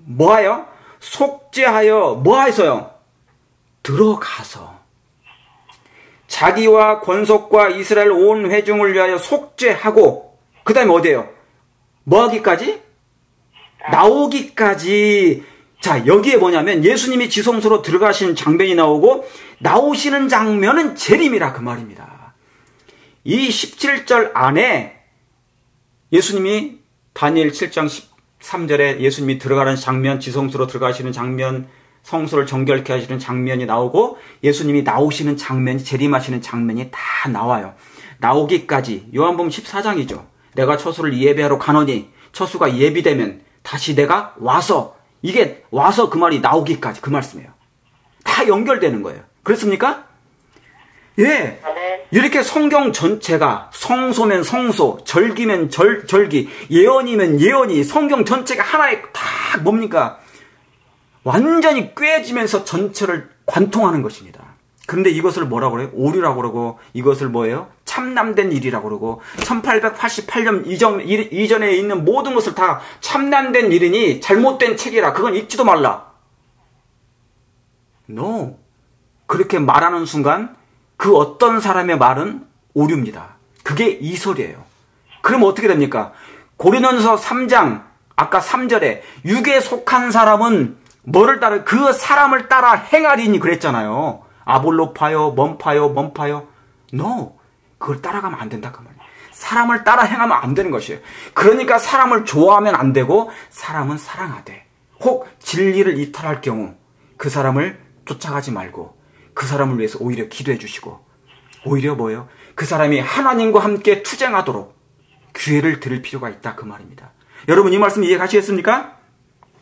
뭐하여? 속죄하여 뭐하여서요? 들어가서 자기와 권속과 이스라엘 온 회중을 위하여 속죄하고, 그 다음에 어디에요? 뭐하기까지? 나오기까지. 자, 여기에 뭐냐면 예수님이 지성소로 들어가시는 장면이 나오고 나오시는 장면은 재림이라 그 말입니다. 이 17절 안에 예수님이 다니엘 7장 13절에 예수님이 들어가는 장면, 지성소로 들어가시는 장면, 성소를 정결케 하시는 장면이 나오고 예수님이 나오시는 장면이, 재림하시는 장면이 다 나와요. 나오기까지. 요한복음 14장이죠. 내가 처수를 예배하러 가노니, 처수가 예비되면 다시 내가 와서, 이게 와서 그 말이 나오기까지 그 말씀이에요. 다 연결되는 거예요. 그렇습니까? 예. 이렇게 성경 전체가 성소면 성소, 절기면 절기, 예언이면 예언이, 성경 전체가 하나의 다 뭡니까? 완전히 꿰지면서 전체를 관통하는 것입니다. 그런데 이것을 뭐라고 그래요? 오류라고 그러고, 이것을 뭐예요? 참남된 일이라고 그러고, 1888년 이전에 있는 모든 것을 다 참남된 일이니 잘못된 책이라, 그건 읽지도 말라. No. 그렇게 말하는 순간 그 어떤 사람의 말은 오류입니다. 그게 이설이에요. 그럼 어떻게 됩니까? 고린도전서 3장 아까 3절에 육에 속한 사람은 뭐를 따라? 그 사람을 따라 행하리니 그랬잖아요. 아볼로파요, 뭔파요. No. 그걸 따라가면 안 된다 그 말이에요. 사람을 따라 행하면 안 되는 것이에요. 그러니까 사람을 좋아하면 안 되고 사람은 사랑하되, 혹 진리를 이탈할 경우 그 사람을 쫓아가지 말고 그 사람을 위해서 오히려 기도해 주시고, 오히려 뭐예요? 그 사람이 하나님과 함께 투쟁하도록 기회를 드릴 필요가 있다 그 말입니다. 여러분 이 말씀 이해 가시겠습니까?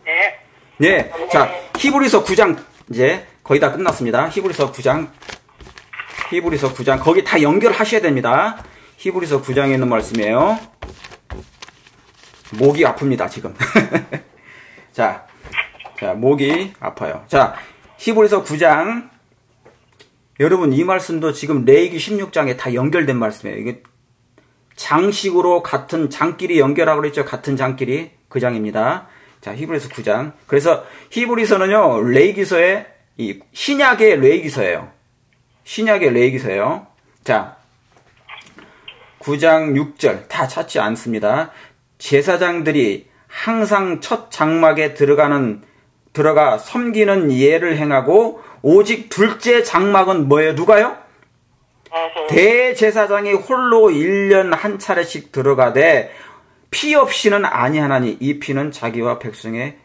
네. 네. 자, 히브리서 9장 이제 거의 다 끝났습니다. 히브리서 9장. 거기 다 연결하셔야 됩니다. 히브리서 9장에 있는 말씀이에요. 목이 아픕니다, 지금. 자, 목이 아파요. 자, 히브리서 9장. 여러분, 이 말씀도 지금 레위기 16장에 다 연결된 말씀이에요. 이게 장식으로 같은 장끼리 연결하고 그랬죠. 같은 장끼리. 그 장입니다. 자, 히브리서 9장. 그래서 히브리서는요, 레위기서의 신약의 레위기서예요. 신약의 레위기서예요. 자, 9장 6절 다 찾지 않습니다. 제사장들이 항상 첫 장막에 들어가 섬기는 예를 행하고 오직 둘째 장막은 뭐예요? 누가요? 대제사장이 홀로 1년 한 차례씩 들어가되 피 없이는 아니하나니 이 피는 자기와 백성의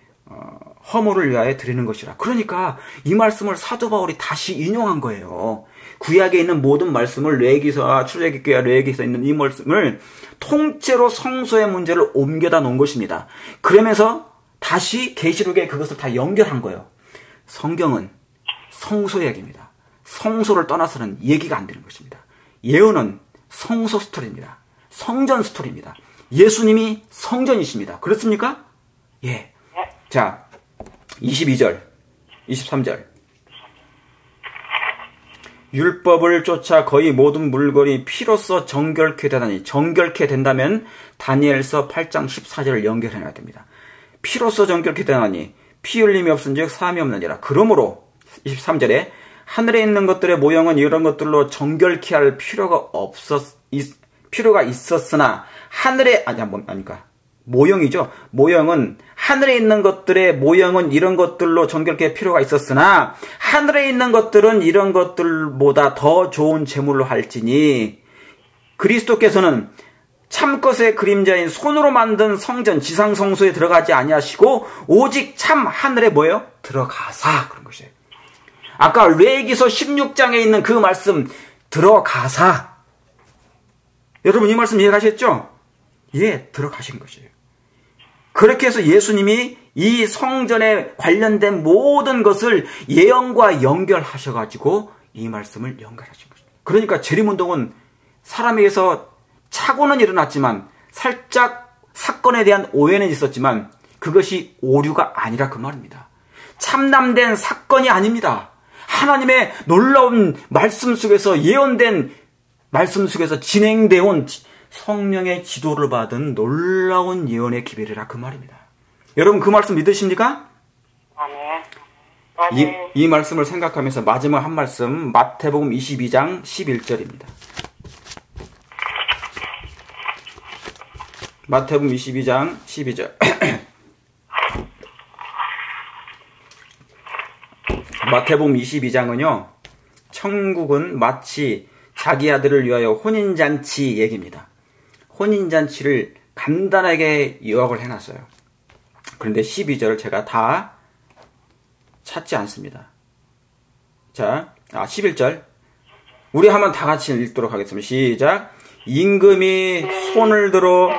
허물을 위하여 드리는 것이라. 그러니까 이 말씀을 사도 바울이 다시 인용한 거예요. 구약에 있는 모든 말씀을 레위기서와 출애굽기와 레위기서에 있는 이 말씀을 통째로 성소의 문제를 옮겨다 놓은 것입니다. 그러면서 다시 계시록에 그것을 다 연결한 거예요. 성경은 성소 이야기입니다. 성소를 떠나서는 얘기가 안 되는 것입니다. 예언은 성소 스토리입니다. 성전 스토리입니다. 예수님이 성전이십니다. 그렇습니까? 예. 자, 22절, 23절. 율법을 쫓아 거의 모든 물건이 피로써 정결케 되다니. 정결케 된다면 다니엘서 8장 14절을 연결해놔야 됩니다. 피로써 정결케 되다니 피 흘림이 없은즉 사함이 없느니라. 그러므로 23절에 하늘에 있는 것들의 모형은 이런 것들로 정결케 할 필요가 있었으나 하늘에 모형이죠. 모형은 하늘에 있는 것들의 모형은 이런 것들로 정결케 할 필요가 있었으나 하늘에 있는 것들은 이런 것들보다 더 좋은 제물로 할지니 그리스도께서는 참것의 그림자인 손으로 만든 성전 지상성소에 들어가지 아니하시고 오직 참 하늘에 뭐예요? 들어가사 그런 것이에요. 아까 레위기서 16장에 있는 그 말씀 들어가사. 여러분 이 말씀 이해가셨죠? 예, 들어가신 것이에요. 그렇게 해서 예수님이 이 성전에 관련된 모든 것을 예언과 연결하셔가지고 이 말씀을 연결하신 것입니다. 그러니까 재림운동은 사람에게서 착오는 일어났지만 살짝 사건에 대한 오해는 있었지만 그것이 오류가 아니라 그 말입니다. 참남된 사건이 아닙니다. 하나님의 놀라운 말씀 속에서 예언된 말씀 속에서 진행되어 온 성령의 지도를 받은 놀라운 예언의 기별이라 그 말입니다. 여러분 그 말씀 믿으십니까? 이 말씀을 생각하면서 마지막 한 말씀 마태복음 22장 11절입니다. 마태복음 22장 12절. 마태복음 22장은요. 천국은 마치 자기 아들을 위하여 혼인잔치 얘기입니다. 혼인잔치를 간단하게 요약을 해놨어요. 그런데 12절을 제가 다 찾지 않습니다. 자, 11절. 우리 한번 다 같이 읽도록 하겠습니다. 시작. 임금이 손을 들어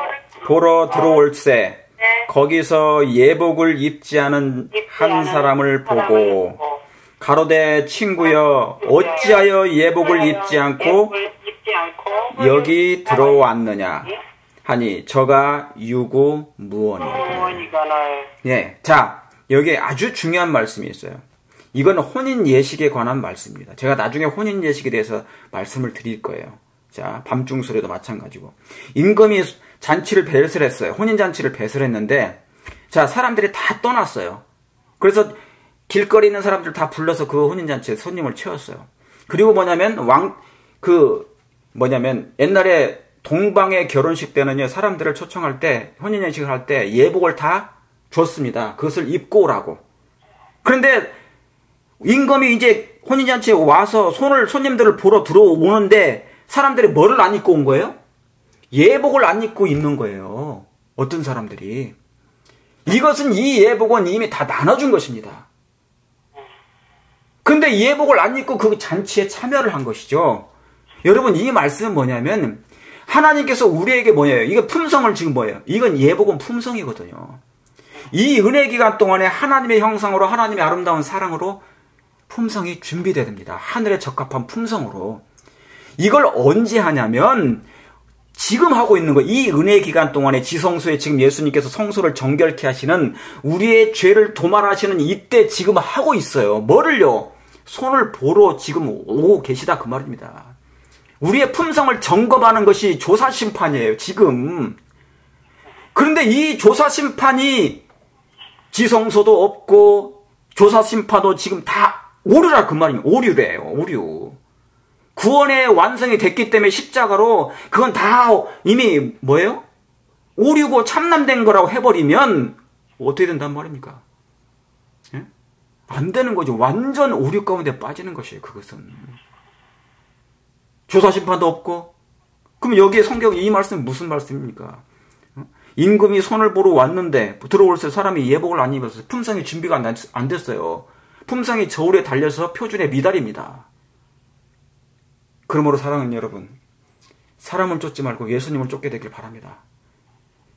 보러 들어올세 거기서 예복을 입지 않은 한 사람을 보고 가로되 친구여 어찌하여 예복을 입지 않고 여기 들어왔느냐 하니 저가 유구무원이라. 예, 자 여기에 아주 중요한 말씀이 있어요. 이건 혼인 예식에 관한 말씀입니다. 제가 나중에 혼인 예식에 대해서 말씀을 드릴 거예요. 자, 밤중설에도 마찬가지고 임금이 잔치를 배설했어요. 혼인 잔치를 배설했는데 자 사람들이 다 떠났어요. 그래서 길거리 있는 사람들 다 불러서 그 혼인 잔치에 손님을 채웠어요. 그리고 뭐냐면 옛날에 동방의 결혼식 때는요 사람들을 초청할 때 혼인 잔치를 할 때 예복을 다 줬습니다. 그것을 입고 오라고. 그런데 임금이 이제 혼인 잔치에 와서 손님들을 보러 들어오는데 사람들이 뭐를 안 입고 온 거예요? 예복을 안 입고 있는 거예요. 어떤 사람들이. 이것은 이 예복은 이미 다 나눠준 것입니다. 근데 예복을 안 입고 그 잔치에 참여를 한 것이죠. 여러분 이 말씀은 뭐냐면 하나님께서 우리에게 뭐예요? 이거 품성을 지금 뭐예요? 이건 예복은 품성이거든요. 이 은혜 기간 동안에 하나님의 형상으로 하나님의 아름다운 사랑으로 품성이 준비돼야 됩니다. 하늘에 적합한 품성으로. 이걸 언제 하냐면 지금 하고 있는 거, 이 은혜 기간 동안에 지성소에 지금 예수님께서 성소를 정결케 하시는 우리의 죄를 도말하시는 이때 지금 하고 있어요. 뭐를요? 손을 보러 지금 오고 계시다 그 말입니다. 우리의 품성을 점검하는 것이 조사심판이에요. 지금. 그런데 이 조사심판이 지성소도 없고 조사심판도 지금 다 오류라 그 말입니다. 오류래요. 오류. 구원의 완성이 됐기 때문에 십자가로 그건 다 이미 뭐예요? 오류고 참남된 거라고 해버리면 어떻게 된단 말입니까? 예? 안 되는 거죠. 완전 오류 가운데 빠지는 것이에요. 그것은. 조사심판도 없고. 그럼 여기에 성경 이 말씀은 무슨 말씀입니까? 임금이 손을 보러 왔는데 들어올 때 사람이 예복을 안 입었어요. 품성이 준비가 안 됐어요. 품성이 저울에 달려서 표준에 미달입니다. 그러므로 사랑하는 여러분, 사람을 쫓지 말고 예수님을 쫓게 되길 바랍니다.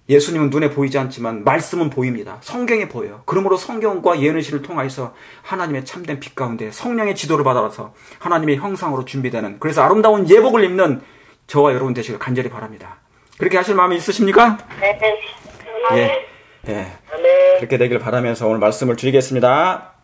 예수님은 눈에 보이지 않지만 말씀은 보입니다. 성경에 보여요. 그러므로 성경과 예언신을 통하여서 하나님의 참된 빛 가운데 성령의 지도를 받아서 하나님의 형상으로 준비되는, 그래서 아름다운 예복을 입는 저와 여러분 되시길 간절히 바랍니다. 그렇게 하실 마음이 있으십니까? 네. 예. 그렇게 되길 바라면서 오늘 말씀을 드리겠습니다.